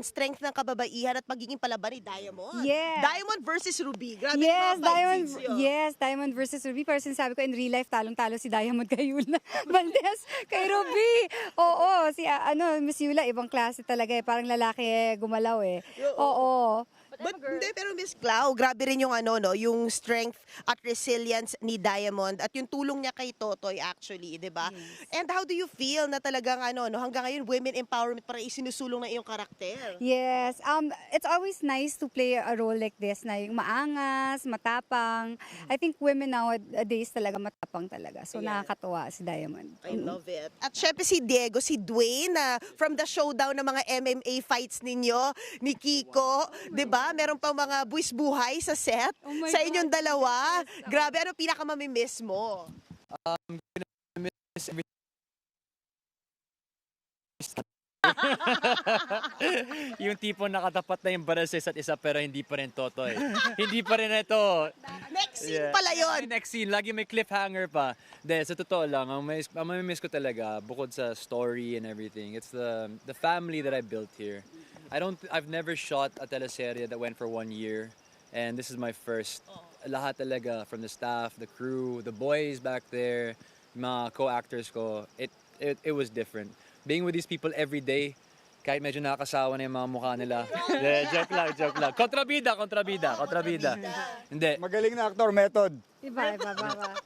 strength ng kababaihan at magiging palaban ni Diamond. Yes. Diamond versus Ruby. Grabe Yes, yung mga fight scenes yun. Diamond versus Ruby. Pero sinasabi ko, in real life, talong-talo si Diamond kay Yula Valdez, kay Ruby. Oo, si Miss Yula, ibang klase talaga eh. Parang lalaki gumalaw eh. Oo. Pero Miss Clau, grabe rin yung yung strength at resilience ni Diamond at yung tulong niya kay Totoy actually, 'di ba? Yes. And how do you feel na talagang hanggang ngayon women empowerment para isinusulong na iyong karakter? Yes, it's always nice to play a role like this na yung maangas, matapang. I think women nowadays talaga matapang talaga. So nakakatuwa si Diamond. I love it. At syempre si Diego, si Dwayne, from the showdown ng mga MMA fights ninyo, ni Kiko, 'di ba? Meron pang mga buwis buhay sa set sa inyong dalawa. Grabe, ano pinakamamimiss mo? Miss everything. Yung tipo nakatapat na yung baril sa isa't isa pero hindi pa rin Totoy. Hindi pa rin ito. Next scene pala yun. Next scene, lagi may cliffhanger pa. Sa totoo lang, ang mamimiss ko talaga, bukod sa story and everything, it's the family that I built here. I've never shot a teleserye that went for 1 year, and this is my first. Lahat talaga, from the staff, the crew, the boys back there, mga co-actors ko, it was different. Being with these people every day, kahit medyo nakakasawa na yung mga mukha nila. Joke lang. Kontrabida. Hindi. Magaling na actor, method. Iba.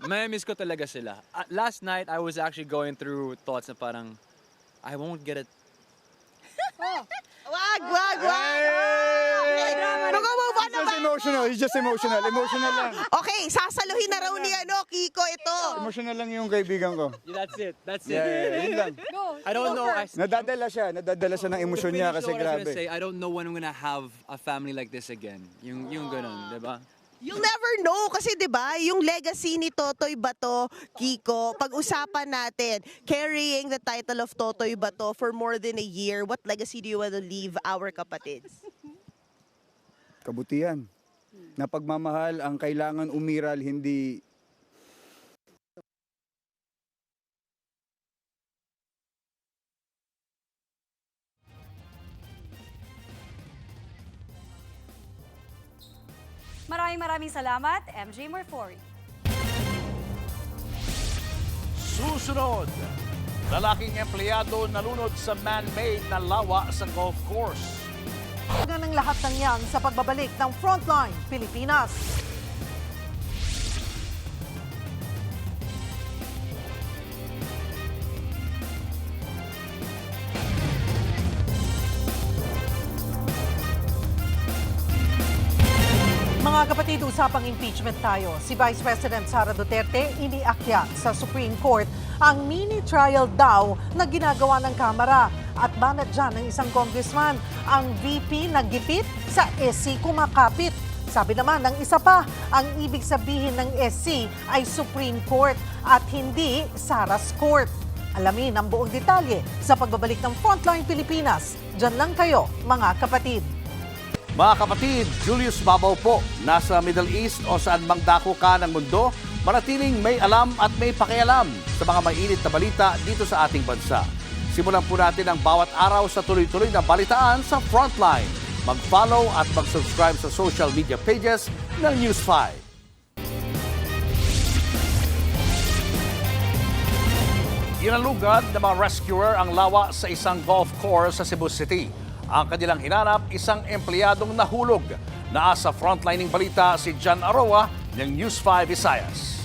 May miss ko talaga sila. Last night, I was actually going through thoughts na parang, I won't get it. Wag! He's just emotional. Emotional lang. Okay, sasaluhin na raw ni Kiko ito. Emotional lang yung kaibigan ko. That's it. Yeah, yun lang. I don't know. Nadadala siya ng emosyon niya kasi grabe. I don't know when I'm gonna have a family like this again. Yung ganun, diba? You'll never know kasi 'di ba, yung legacy ni Totoy Bato, Kiko, pag-usapan natin, carrying the title of Totoy Bato for more than a year, what legacy do you want to leave our kapatids? Kabutihan. Na pagmamahal ang kailangan umiral, hindi Maraming salamat, MJ Marfori. Susunod, lalaking empleyado nalunod sa man-made na lawa sa golf course. Ng lahat ng yan sa pagbabalik ng Frontline Pilipinas. Mga kapatid, usapang impeachment tayo. Si Vice President Sara Duterte iniakyat sa Supreme Court ang mini trial daw na ginagawa ng Kamara. At banat dyan ng isang congressman, ang VP nagipit sa SC kumakapit. Sabi naman ng isa pa, ang ibig sabihin ng SC ay Supreme Court at hindi Sara's Court. Alamin ang buong detalye sa pagbabalik ng Frontline Pilipinas. Diyan lang kayo, mga kapatid. Mga kapatid, Julius Babaw po, nasa Middle East o saan mang dako ka ng mundo, manatiling may alam at may pakialam sa mga mainit na balita dito sa ating bansa. Simulan po natin ang bawat araw sa tuloy-tuloy na balitaan sa Frontline. Mag-follow at mag-subscribe sa social media pages ng News 5. Inalugad ng mga rescuer ang lawa sa isang golf course sa Cebu City. Ang kanilang hinanap, isang empleyadong nahulog. Naasa frontlining balita si John Aroa ng News 5 Visayas.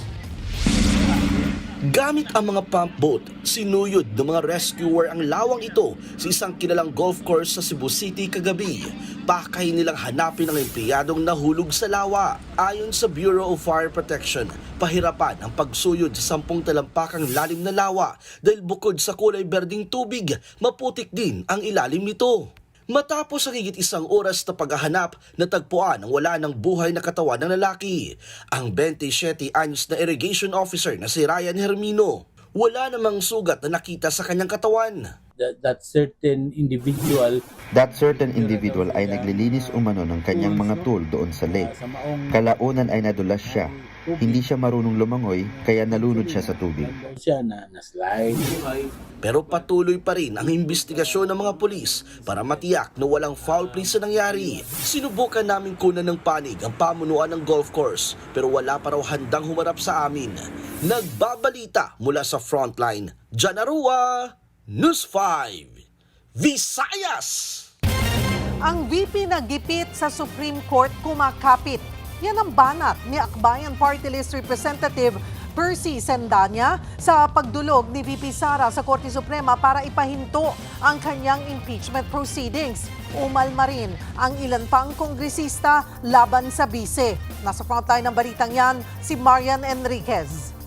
Gamit ang mga pump boat, sinuyod ng mga rescuer ang lawang ito sa isang kilalang golf course sa Cebu City kagabi. Pakay nilang hanapin ang empleyadong nahulog sa lawa. Ayon sa Bureau of Fire Protection, pahirapan ang pagsuyod sa 10 talampakang lalim na lawa dahil bukod sa kulay berdeng tubig, maputik din ang ilalim nito. Matapos ang higit 1 oras na paghahanap, natagpuan ang wala ng buhay na katawan ng lalaki. Ang 27 anyos na irrigation officer na si Ryan Hermino. Wala namang sugat na nakita sa kanyang katawan. That certain individual ay naglilinis umano ng kanyang mga tool doon sa lake. Kalaunan ay nadulas siya. Hindi siya marunong lumangoy, kaya nalunod siya sa tubig. Pero patuloy pa rin ang investigasyon ng mga pulis para matiyak na walang foul play sa nangyari. Sinubukan namin kunan ng panig ang pamunuan ng golf course, pero wala pa raw handang humarap sa amin. Nagbabalita mula sa Frontline, John Arua, News 5, Visayas! Ang VP nagipit sa Supreme Court kumakapit. Yan ang banat ni Akbayan Party List Representative Percy Sendanya sa pagdulog ni VP Sara sa Korte Suprema para ipahinto ang kanyang impeachment proceedings. Umalma rin ang ilan pang kongresista laban sa bise. Nasa frontline ng balitang yan, si Marian Enriquez.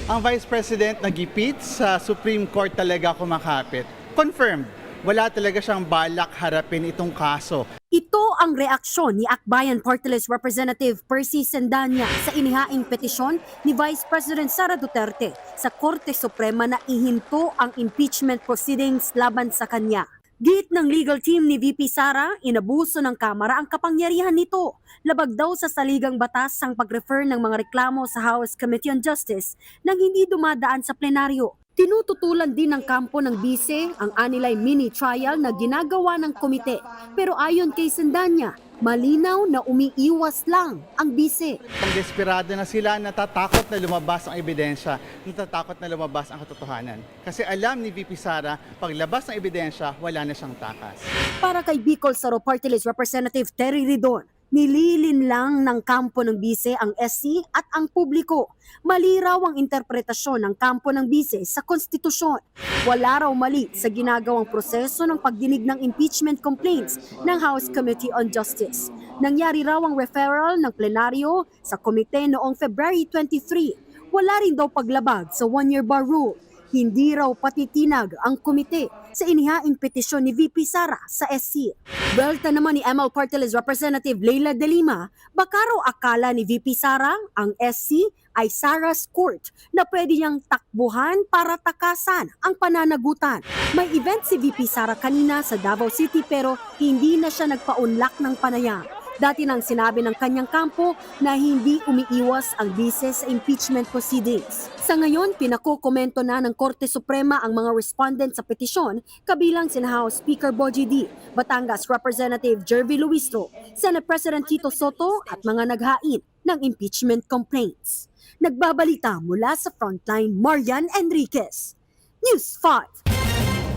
Ang Vice President nagipit sa Supreme Court talaga kumakapit. Confirmed, wala talaga siyang balak harapin itong kaso. Ito ang reaksyon ni Akbayan Party List Representative Percy Sendanya sa inihaing petisyon ni Vice President Sara Duterte sa Korte Suprema na ihinto ang impeachment proceedings laban sa kanya. Git ng legal team ni VP Sara, inabuso ng Kamara ang kapangyarihan nito. Labag daw sa saligang batas ang pag-refer ng mga reklamo sa House Committee on Justice nang hindi dumadaan sa plenaryo. Tinututulan din ng kampo ng bise ang anilay mini trial na ginagawa ng komite. Pero ayon kay Sendanya, malinaw na umiiwas lang ang bise. Ang desperado na sila, natatakot na lumabas ang ebidensya, natatakot na lumabas ang katotohanan. Kasi alam ni VP Sara, paglabas ng ebidensya, wala na siyang takas. Para kay Bicol Saro Party List Representative Terry Ridon, nililin lang ng kampo ng bise ang SC at ang publiko. Mali raw ang interpretasyon ng kampo ng bise sa konstitusyon. Wala raw mali sa ginagawang proseso ng pagdinig ng impeachment complaints ng House Committee on Justice. Nangyari raw ang referral ng plenaryo sa komite noong February 23. Wala rin daw paglabag sa one-year bar rule. Hindi raw patitinag ang komite sa inihaing petisyon ni VP Sara sa SC. Welta naman ni ML Party List Representative Leila De Lima, baka raw akala ni VP Sara ang SC ay Sara's Court na pwede niyang takbuhan para takasan ang pananagutan. May event si VP Sara kanina sa Davao City pero hindi na siya nagpa-unlock ng panayam. Dati nang sinabi ng kanyang kampo na hindi umiiwas ang bise sa impeachment proceedings. Sa ngayon, pinakokomento na ng Korte Suprema ang mga respondent sa petisyon, kabilang sina House Speaker Bogie D, Batangas Representative Jervy Luistro, Senate President Tito Soto at mga naghain ng impeachment complaints. Nagbabalita mula sa Frontline, Marian Enriquez. News 5.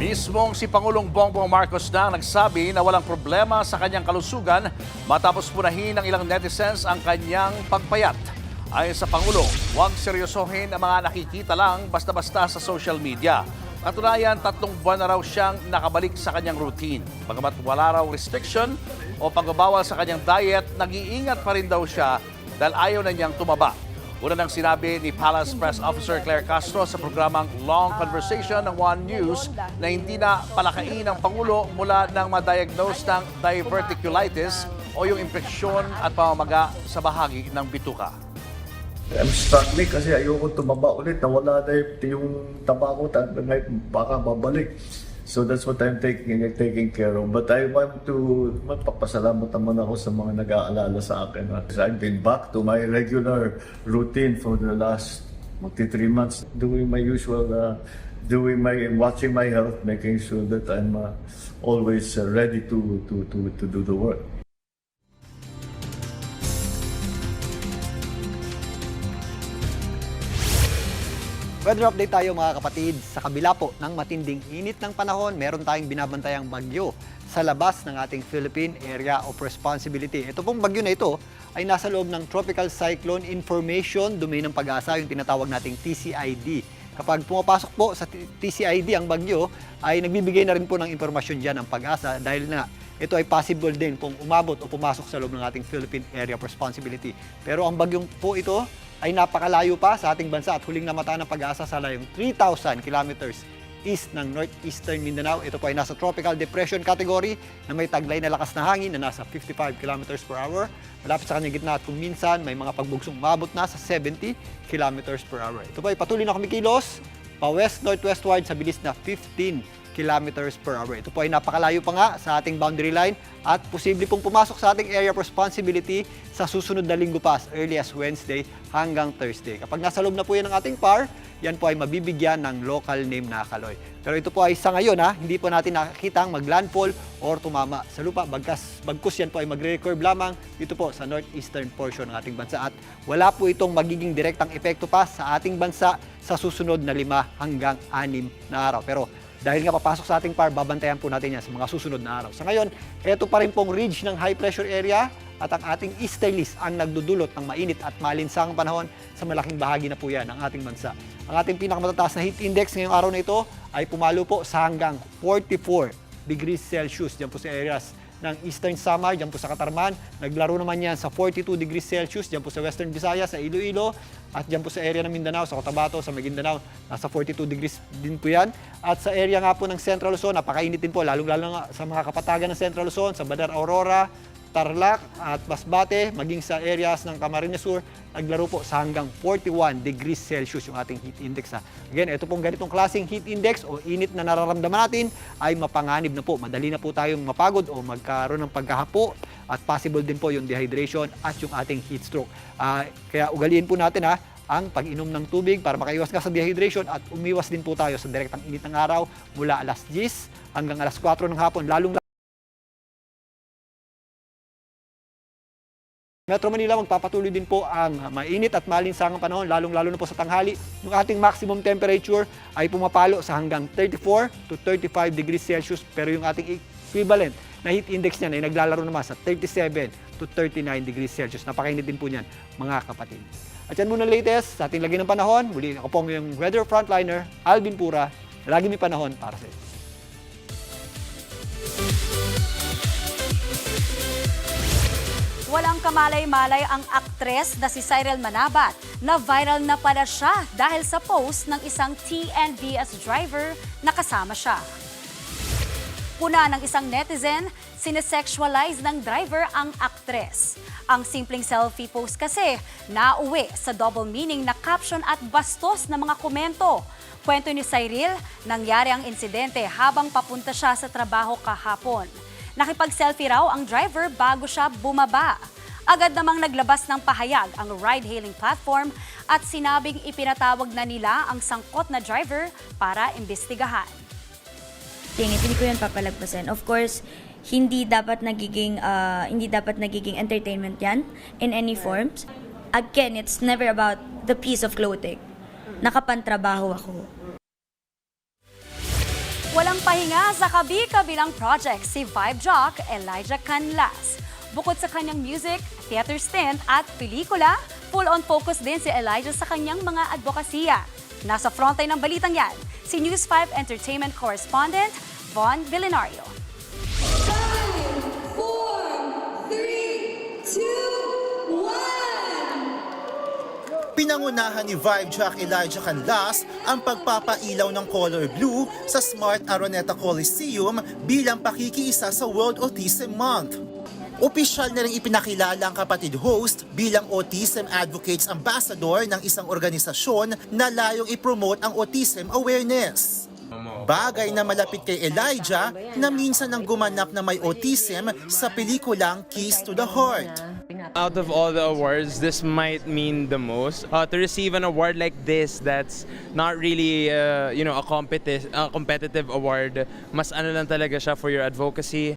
Mismong si Pangulong Bongbong Marcos na nagsabi na walang problema sa kanyang kalusugan matapos punahin ng ilang netizens ang kanyang pagpayat. Ayon sa Pangulo, huwag seryosohin ang mga nakikita lang basta-basta sa social media. Katunayan, 3 buwan na raw siyang nakabalik sa kanyang routine. Bagamat wala raw restriction o pagbabawal sa kanyang diet, nag-iingat pa rin daw siya dahil ayaw na niyang tumaba. Una nang sinabi ni Palace Press Officer Claire Castro sa programang Long Conversation ng One News na hindi na palakain ng Pangulo mula nang ma-diagnose ng diverticulitis o yung impeksyon at pamamaga sa bahagi ng bituka. I'm struggling kasi ayoko tumaba ulit. Nawala na yung taba ko, baka babalik. So that's what I'm taking care of. But I want to magpapasalamat naman ako sa mga nag-aalala sa akin. I've been back to my regular routine for the last 3 months, doing my usual, watching my health, making sure that I'm always ready to do the work. Weather update tayo mga kapatid. Sa kabila po ng matinding init ng panahon, meron tayong binabantayang bagyo sa labas ng ating Philippine Area of Responsibility. Ito pong bagyo na ito ay nasa loob ng Tropical Cyclone Information Domain ng Pag-asa, yung tinatawag nating TCID. Kapag pumapasok po sa TCID ang bagyo, ay nagbibigay na rin po ng impormasyon dyan ang Pag-asa dahil na ito ay possible din kung umabot o pumasok sa loob ng ating Philippine Area of Responsibility. Pero ang bagyong po ito ay napakalayo pa sa ating bansa at huling namata ng Pag-asa sa layong 3,000 kilometers east ng northeastern Mindanao. Ito po ay nasa tropical depression category na may taglay na lakas na hangin na nasa 55 kilometers per hour. Malapit sa kanyang gitna at kung minsan may mga pagbugsong umabot na sa 70 kilometers per hour. Ito po ay patuloy na kumikilos pa west-northwestward sa bilis na 15 kilometers per hour. Ito po ay napakalayo pa nga sa ating boundary line at posible pong pumasok sa ating area of responsibility sa susunod na linggo pa, as early as Wednesday hanggang Thursday. Kapag nasa loob na po yan ng ating PAR, yan po ay mabibigyan ng local name na Kaloy. Pero ito po ay sa ngayon, hindi po natin nakikitang maglandfall or tumama sa lupa. Bagkus yan po ay magre-recurve lamang dito po sa northeastern portion ng ating bansa. At wala po itong magiging direktang epekto pa sa ating bansa sa susunod na 5 hanggang 6 na araw. Pero dahil nga papasok sa ating PAR, babantayan po natin yan sa mga susunod na araw. Sa ngayon, ito pa rin pong ridge ng high pressure area at ang ating easterlies ang nagdudulot ng mainit at malinsangang panahon sa malaking bahagi na po yan ng ating bansa. Ang ating pinakamataas na heat index ngayong araw na ito ay pumalo po sa hanggang 44 degrees Celsius dyan po sa areas ng Eastern Samar, dyan po sa Katarman. Naglaro naman yan sa 42 degrees Celsius, dyan po sa Western Visayas, sa Iloilo, at dyan po sa area ng Mindanao, sa Cotabato, sa Maguindanao, nasa 42 degrees din po yan. At sa area nga po ng Central Luzon, napakainit din po, lalong-lalo nga sa mga kapatagan ng Central Luzon, sa Badar Aurora, Tarlac at Masbate, maging sa areas ng Camarines Sur, naglaro po sa hanggang 41 degrees Celsius yung ating heat index. Again, ito pong ganitong klaseng heat index o init na nararamdaman natin ay mapanganib na po. Madali na po tayong mapagod o magkaroon ng pagkahapo at possible din po yung dehydration at yung ating heat stroke. Kaya ugaliin po natin ang pag-inom ng tubig para makaiwas nga sa dehydration at umiwas din po tayo sa direktang init ng araw mula alas 10 hanggang alas 4 ng hapon, lalong Metro Manila, magpapatuloy din po ang mainit at malinsangang panahon, lalong-lalo na po sa tanghali. Yung ating maximum temperature ay pumapalo sa hanggang 34 to 35 degrees Celsius, pero yung ating equivalent na heat index niyan ay naglalaro naman sa 37 to 39 degrees Celsius. Napakainit din po niyan, mga kapatid. At yan muna latest sa ating lagi ng panahon. Muli ako pong yung weather frontliner, Alvin Pura. Lagi may panahon para sa inyo. Walang kamalay-malay ang aktres na si Cyril Manabat na viral na pala siya dahil sa post ng isang TNVS driver na kasama siya. Puna ng isang netizen, sinesexualize ng driver ang aktres. Ang simpleng selfie post kasi nauwi sa double meaning na caption at bastos na mga komento. Kwento ni Cyril, nangyari ang insidente habang papunta siya sa trabaho kahapon. Nakipag-selfie raw ang driver bago siya bumaba. Agad namang naglabas ng pahayag ang ride-hailing platform at sinabing ipinatawag na nila ang sangkot na driver para imbestigahan. Hindi ko yan papalagpasan. Of course, hindi dapat nagiging entertainment yan in any forms. Again, it's never about the piece of clothing. Nakapantrabaho ako. Walang pahinga sa kabi-kabilang project si Vibe Jock Elijah Canlas. Bukod sa kanyang music, theater stint at pelikula, full-on focus din si Elijah sa kanyang mga advokasya. Nasa frontline ng balitang yan, si News 5 Entertainment Correspondent Von Villanario. 5, 4, 3, 2, 1. Pinangunahan ni Vibe Jock Elijah Canlas ang pagpapailaw ng color blue sa Smart Araneta Coliseum bilang pakikiisa sa World Autism Month. Opisyal na rin ipinakilala ang kapatid host bilang Autism Advocates Ambassador ng isang organisasyon na layong ipromote ang autism awareness. Bagay na malapit kay Elijah na minsan nang gumanap na may autism sa pelikulang Keys to the Heart. Out of all the awards, this might mean the most. To receive an award like this that's not really a competitive award, mas ano lang talaga siya for your advocacy.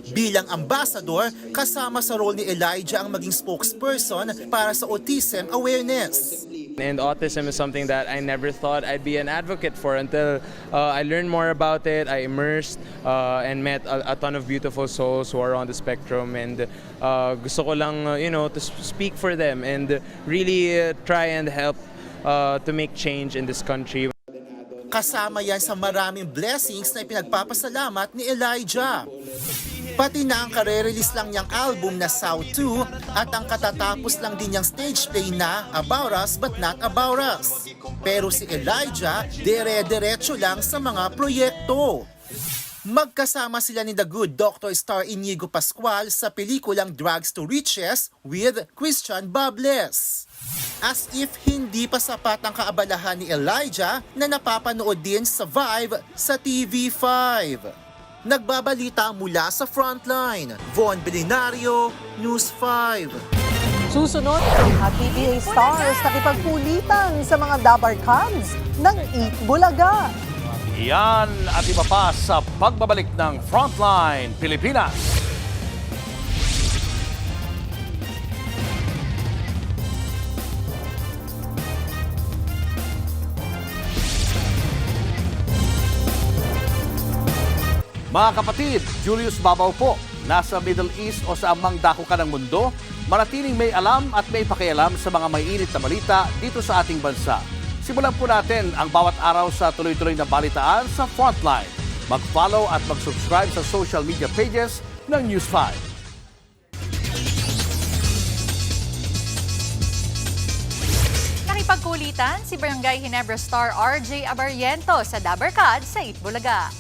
Bilang ambassador, kasama sa role ni Elijah ang maging spokesperson para sa autism awareness. And autism is something that I never thought I'd be an advocate for until I learned more about it. I immersed and met a ton of beautiful souls who are on the spectrum, and gusto ko lang to speak for them and really try and help to make change in this country. Kasama yan sa maraming blessings na ipinagpapasalamat ni Elijah. Pati na ang kare-release lang niyang album na South 2 at ang katatapos lang din niyang stage play na About Us But Not About Us. Pero si Elijah, dire-diretso lang sa mga proyekto. Magkasama sila ni The Good Dr. star Inigo Pascual sa pelikulang Drugs to Riches with Christian Bables. As if hindi pa sapat ang kaabalahan ni Elijah na napapanood din sa Vibe sa TV5. Nagbabalita mula sa Frontline, Von Belinario, News 5. Susunod, ang PBA stars nakipagpulitan sa mga Dabar Cubs ng Eat Bulaga. Yan at iba pa sa pagbabalik ng Frontline Pilipinas. Mga kapatid, Julius Babaw po. Nasa Middle East o sa amang dako ka ng mundo, manatiling may alam at may pakialam sa mga mainit na balita dito sa ating bansa. Simulan po natin ang bawat araw sa tuloy-tuloy na balitaan sa Frontline. Mag-follow at mag-subscribe sa social media pages ng News 5. Nakipagkulitan si Barangay Ginebra star RJ Abariento sa Dabar Cubs sa Eat Bulaga.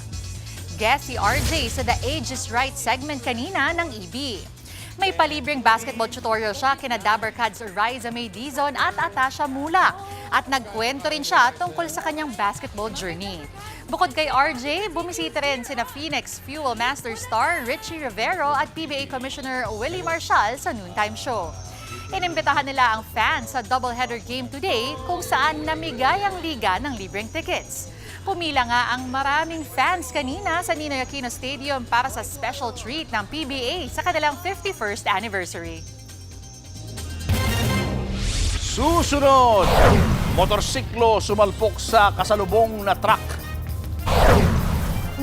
Guest si RJ sa The Age is Right segment kanina ng EB. May palibreng basketball tutorial siya kina Dabar Cubs Riza May Dizon at Atasha Mulak. At nagkwento rin siya tungkol sa kanyang basketball journey. Bukod kay RJ, bumisita rin sina Phoenix Fuel Master star Richie Rivero at PBA Commissioner Willie Marshall sa noontime show. Inimbitahan nila ang fans sa doubleheader game today kung saan namigay ang liga ng libreng tickets. Pumila nga ang maraming fans kanina sa Ninoy Aquino Stadium para sa special treat ng PBA sa kanilang 51st anniversary. Susunod, motorsiklo sumalpok sa kasalubong na truck.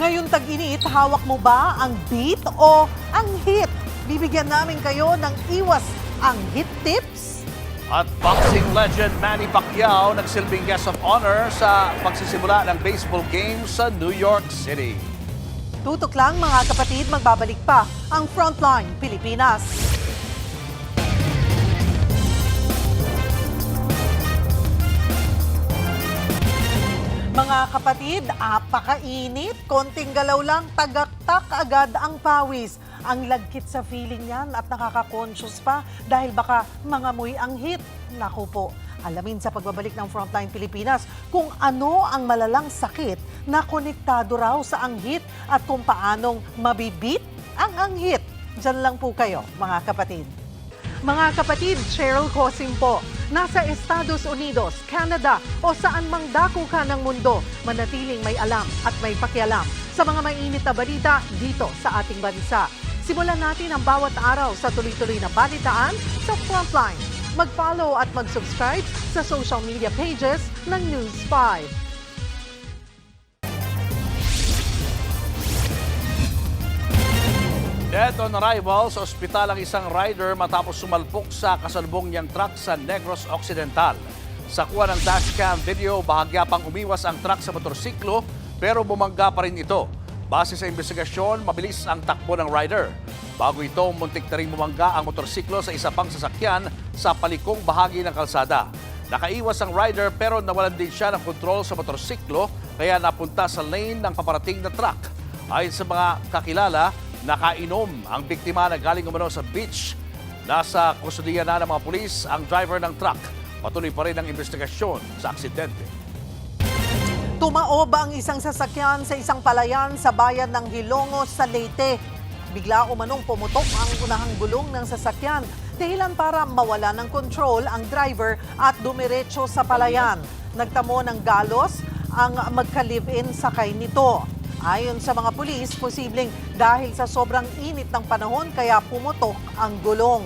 Ngayon tag-init, hawak mo ba ang beat o ang hit? Bibigyan namin kayo ng iwas ang hit tips. At boxing legend Manny Pacquiao nagsilbing guest of honor sa pagsisimula ng baseball game sa New York City. Tutok lang mga kapatid, magbabalik pa ang Frontline Pilipinas. Mga kapatid, apakainit, konting galaw lang, tagaktak agad ang pawis. Ang lagkit sa feeling yan at nakaka-conscious pa dahil baka mangamoy ang heat. Naku po, alamin sa pagbabalik ng Frontline Pilipinas kung ano ang malalang sakit na konektado raw sa anghit at kung paanong mabibit ang anghit. Diyan lang po kayo, mga kapatid. Mga kapatid, Cheryl Cosim po. Nasa Estados Unidos, Canada o saan mang dako ka ng mundo, manatiling may alam at may pakialam sa mga mainit na balita dito sa ating bansa. Simulan natin ang bawat araw sa tuloy-tuloy na balitaan sa Frontline. Mag-follow at mag-subscribe sa social media pages ng News 5. Dead on arrival sa ospital ang isang rider matapos sumalpok sa kasalubong niyang truck sa Negros Occidental. Sa kuha ng dashcam video, bahagya pang umiwas ang truck sa motorsiklo pero bumangga pa rin ito. Base sa investigasyon, mabilis ang takbo ng rider. Bago ito, muntik na rin bumangga ang motorsiklo sa isa pang sasakyan sa palikong bahagi ng kalsada. Nakaiwas ang rider pero nawalan din siya ng kontrol sa motorsiklo kaya napunta sa lane ng paparating na truck. Ayon sa mga kakilala, nakainom ang biktima na galing umano sa beach. Nasa kustudiya na ng mga pulis ang driver ng truck. Patuloy pa rin ang investigasyon sa aksidente. Tumaob ang isang sasakyan sa isang palayan sa bayan ng Hilongos sa Leyte. Bigla umanong pumutok ang unahang gulong ng sasakyan. Dahilan para mawala ng control ang driver at dumiretso sa palayan. Nagtamo ng galos ang magka-live-in sakay nito. Ayon sa mga pulis, posibleng dahil sa sobrang init ng panahon kaya pumutok ang gulong.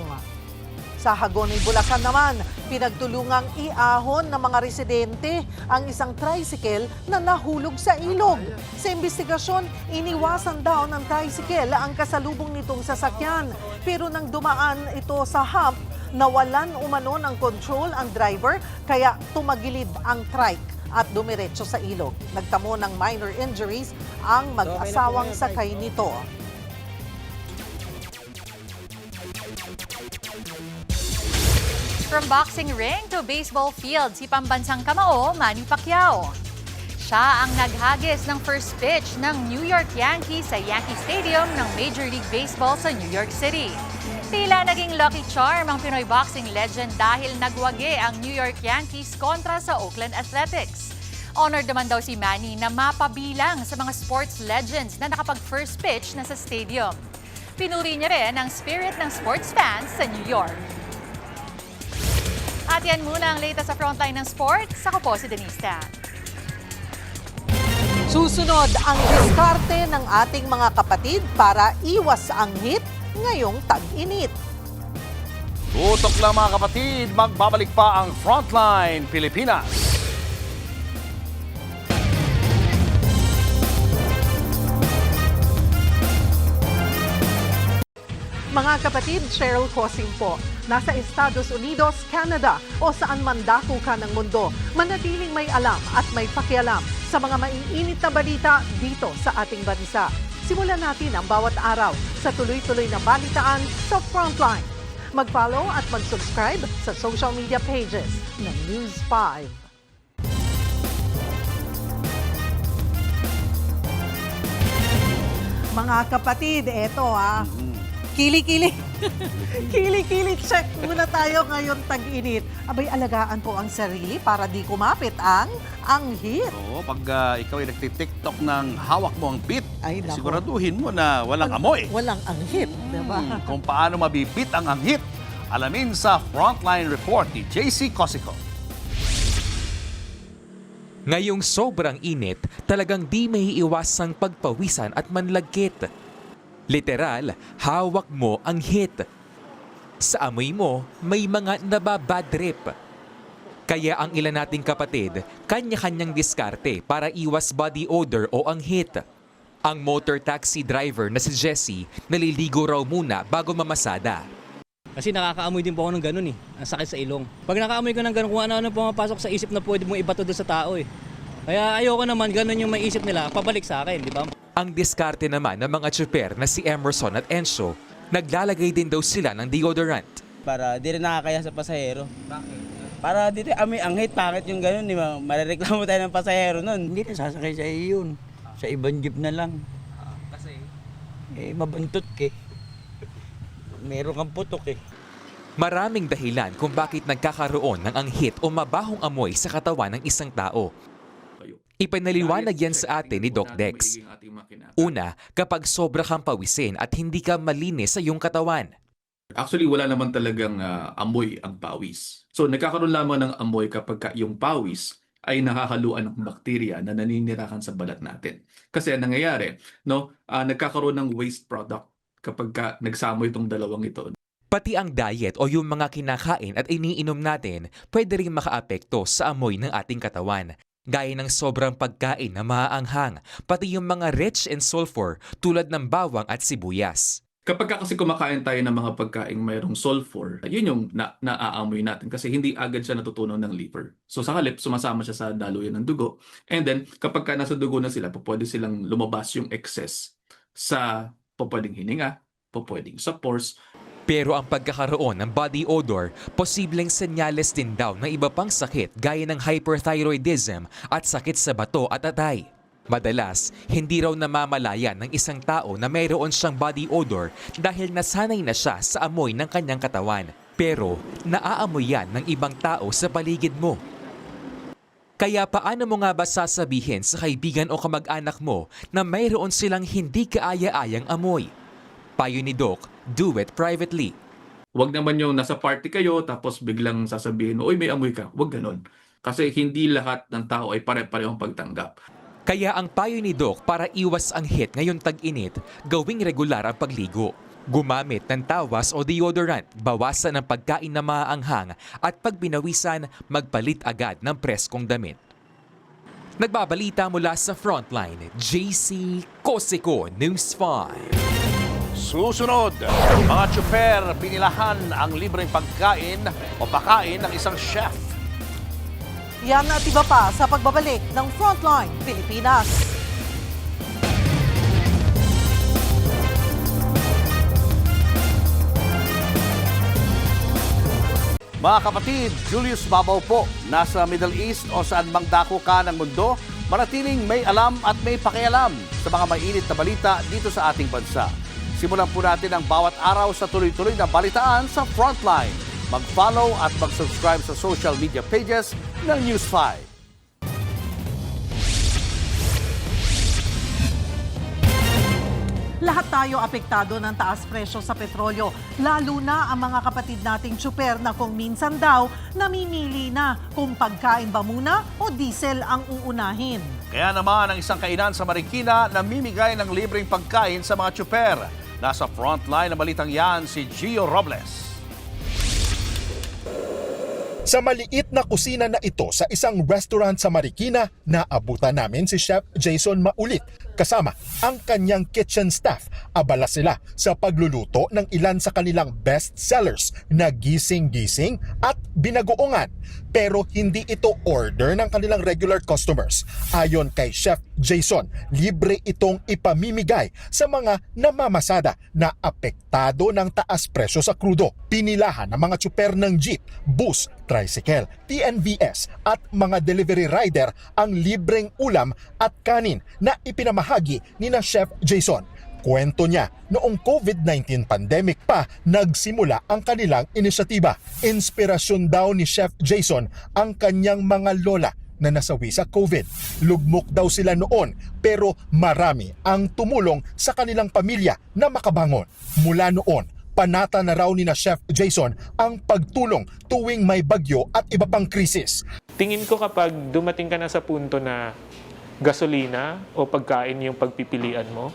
Sa Hagonoy, Bulacan naman, pinagtulungang iahon ng mga residente ang isang tricycle na nahulog sa ilog. Sa investigasyon, iniwasan daw ng tricycle ang kasalubong nitong sasakyan. Pero nang dumaan ito sa hump, nawalan umano ng control ang driver kaya tumagilid ang trike at dumiretso sa ilog. Nagtamo ng minor injuries ang mag-asawang sakay nito. From boxing ring to baseball field, si pambansang kamao, Manny Pacquiao. Siya ang naghagis ng first pitch ng New York Yankees sa Yankee Stadium ng Major League Baseball sa New York City. Tila naging lucky charm ang Pinoy boxing legend dahil nagwagi ang New York Yankees kontra sa Oakland Athletics. Honored naman daw si Manny na mapabilang sa mga sports legends na nakapag-first pitch na sa stadium. Pinuri niya rin ang spirit ng sports fans sa New York. At yan muna ang latest sa Frontline ng Sports. Ako po si Denise Tan. Susunod ang diskarte ng ating mga kapatid para iwas ang hit ngayong tag-init. Tutok lang mga kapatid, magbabalik pa ang Frontline Pilipinas. Mga kapatid, Cheryl Cosim po. Nasa Estados Unidos, Canada o saan man dako ka ng mundo, manatiling may alam at may pakialam sa mga maiinit na balita dito sa ating bansa. Simulan natin ang bawat araw sa tuloy-tuloy na balitaan sa Frontline. Mag-follow at mag-subscribe sa social media pages ng News 5. Mga kapatid, eto Kili-kili. Kili-kili check muna tayo ngayon tag-init. Abay, alagaan po ang sarili para di kumapit ang anghit. Oo, pag ikaw ay nagtitiktok ng hawak mo ang bit, nako. siguraduhin mo na walang amoy. Walang anghit, diba? Kung paano mabibit ang anghit, alamin sa Frontline Report ni JC Cosico. Ngayong sobrang init, talagang di maiiwasang pagpawisan at manlagkit. Literal, hawak mo ang hit. Sa amoy mo, may mga nababad trip. Kaya ang ilan nating kapatid, kanya-kanyang diskarte para iwas body odor o ang hit. Ang motor taxi driver na si Jessie, naliligo raw muna bago mamasada. Kasi nakakaamoy din po ako ng ganun ang sakit sa ilong. Pag nakaamoy ko ng ganun, kung ano-ano pumapasok sa isip na pwede mong ibato doon sa tao Kaya ayoko naman ganun yung maisip nila, pabalik sa akin, di ba? Ang diskarte naman ng mga tsuper na si Emerson at Enzo, naglalagay din daw sila ng deodorant. Para di rin nakakaya sa pasahero. Bakit? Para dito amoy anghit, bakit yung ganun, di ba? Marireklamo tayo ng pasahero nun. Hindi na sasakay sa iyo yun. Sa ibang jeep na lang. Kasi? Mabantot Meron kang putok Maraming dahilan kung bakit nagkakaroon ng anghit o mabahong amoy sa katawan ng isang tao. Ipinaliwanag yan sa atin ni Doc Dex. Una, kapag sobra kang pawisin at hindi ka malinis sa iyong katawan. Actually, wala naman talagang amoy ang pawis. So nagkakaroon lamang ng amoy kapag yung pawis ay nakakaluan ng bakterya na naninirahan sa balat natin. Kasi ang nangyayari, nagkakaroon ng waste product kapag nagsamo itong dalawang ito. Pati ang diet o yung mga kinakain at iniinom natin pwede rin makaapekto sa amoy ng ating katawan. Gaya ng sobrang pagkain na maaanghang, pati yung mga rich in sulfur tulad ng bawang at sibuyas. Kapag kasi kumakain tayo ng mga pagkaing mayroong sulfur, yun yung naaamoy natin kasi hindi agad siya natutunaw ng liver. So sa halip, sumasama siya sa daluyan ng dugo. And then, kapag nasa dugo na sila, pwede silang lumabas yung excess sa pwedeng hininga, pwedeng sa pores. Pero ang pagkakaroon ng body odor, posibleng senyales din daw ng iba pang sakit gaya ng hyperthyroidism at sakit sa bato at atay. Madalas, hindi raw namamalayan ng isang tao na mayroon siyang body odor dahil nasanay na siya sa amoy ng kanyang katawan. Pero naaamoy yan ng ibang tao sa paligid mo. Kaya paano mo nga ba sasabihin sa kaibigan o kamag-anak mo na mayroon silang hindi kaaya-ayang amoy? Payo ni Doc, do it privately. Huwag naman yung nasa party kayo tapos biglang sasabihin, "Uy, may amoy ka." Huwag ganon. Kasi hindi lahat ng tao ay pare-parehong pagtanggap. Kaya ang payo ni Doc para iwas ang hit ngayong tag-init, gawing regular ang pagligo. Gumamit ng tawas o deodorant, bawasan ang pagkain na maaanghang at pag binawisan, magpalit agad ng preskong damit. Nagbabalita mula sa Frontline, JC Cosico, News 5. Susunod, mga tsuper, pinilahan ang libreng pagkain o pakain ng isang chef. Yan at iba pa sa pagbabalik ng Frontline Pilipinas. Mga kapatid, Julius Babaw po, nasa Middle East o saan mang dako ka ng mundo, manatiling may alam at may pakialam sa mga mainit na balita dito sa ating bansa. Simulan po natin ang bawat araw sa tuloy-tuloy na balitaan sa Frontline. Mag-follow at mag-subscribe sa social media pages ng News 5. Lahat tayo apektado ng taas presyo sa petrolyo, lalo na ang mga kapatid nating tsuper na kung minsan daw namimili na kung pagkain ba muna o diesel ang uunahin. Kaya naman ang isang kainan sa Marikina namimigay ng libreng pagkain sa mga tsuper. Nasa Frontline na balitang yan si Gio Robles. Sa maliit na kusina na ito sa isang restaurant sa Marikina, naabutan namin si Chef Jason Maulit kasama ang kanyang kitchen staff. Abala sila sa pagluluto ng ilan sa kanilang best sellers na gising-gising at binagoongan. Pero hindi ito order ng kanilang regular customers. Ayon kay Chef Jason, libre itong ipamimigay sa mga namamasada na apektado ng taas presyo sa krudo. Pinilahan ng mga tsuper ng jeep, bus, tricycle, TNVS at mga delivery rider ang libreng ulam at kanin na ipinamahagi ni na Chef Jason. Kwento niya, noong COVID-19 pandemic pa, nagsimula ang kanilang inisyatiba. Inspirasyon daw ni Chef Jason ang kanyang mga lola na nasawi sa COVID. Lugmok daw sila noon pero marami ang tumulong sa kanilang pamilya na makabangon. Mula noon, panata na raw ni na Chef Jason ang pagtulong tuwing may bagyo at iba pang krisis. Tingin ko kapag dumating ka na sa punto na gasolina o pagkain yung pagpipilian mo,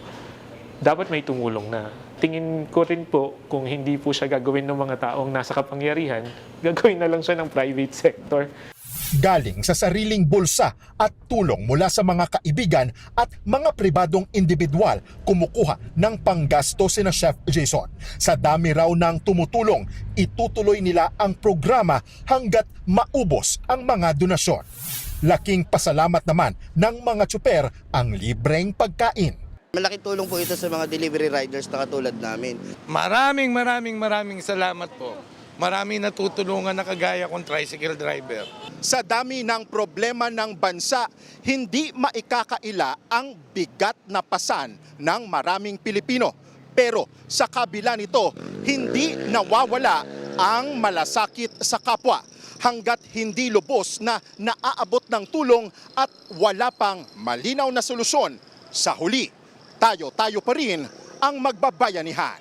dapat may tumulong na. Tingin ko rin po kung hindi po siya gagawin ng mga taong nasa kapangyarihan, gagawin na lang siya ng private sector. Galing sa sariling bulsa at tulong mula sa mga kaibigan at mga pribadong individual, kumukuha ng panggasto sina Chef Jason. Sa dami raw ng tumutulong, itutuloy nila ang programa hanggat maubos ang mga donasyon. Laking pasalamat naman ng mga tsuper ang libreng pagkain. Malaking tulong po ito sa mga delivery riders na katulad namin. Maraming salamat po. Maraming natutulungan na kagaya kong tricycle driver. Sa dami ng problema ng bansa, hindi maikakaila ang bigat na pasan ng maraming Pilipino. Pero sa kabila nito, hindi nawawala ang malasakit sa kapwa. hanggat hindi lubos na naaabot ng tulong at wala pang malinaw na solusyon. Sa huli, tayo pa rin ang magbabayanihan.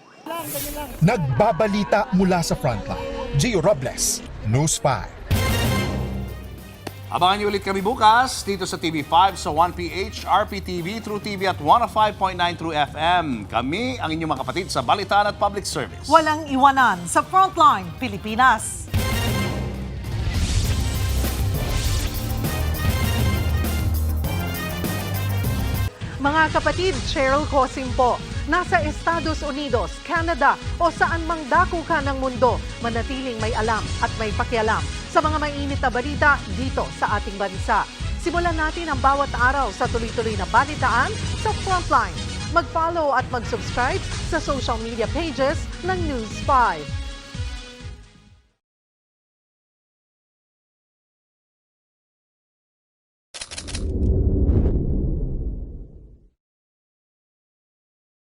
Nagbabalita mula sa Frontline, Gio Robles, News 5. Abangan niyo ulit kami bukas dito sa TV5 sa 1PH, RPTV, True TV at 105.9 True FM. Kami ang inyong mga kapatid sa Balitaan at Public Service. Walang iwanan sa Frontline, Pilipinas. Mga kapatid, Cheryl Cosim po. Nasa Estados Unidos, Canada o saan mang dako ka ng mundo, manatiling may alam at may pakialam sa mga mainit na balita dito sa ating bansa. Simulan natin ang bawat araw sa tuloy-tuloy na balitaan sa Frontline. Mag-follow at mag-subscribe sa social media pages ng News 5.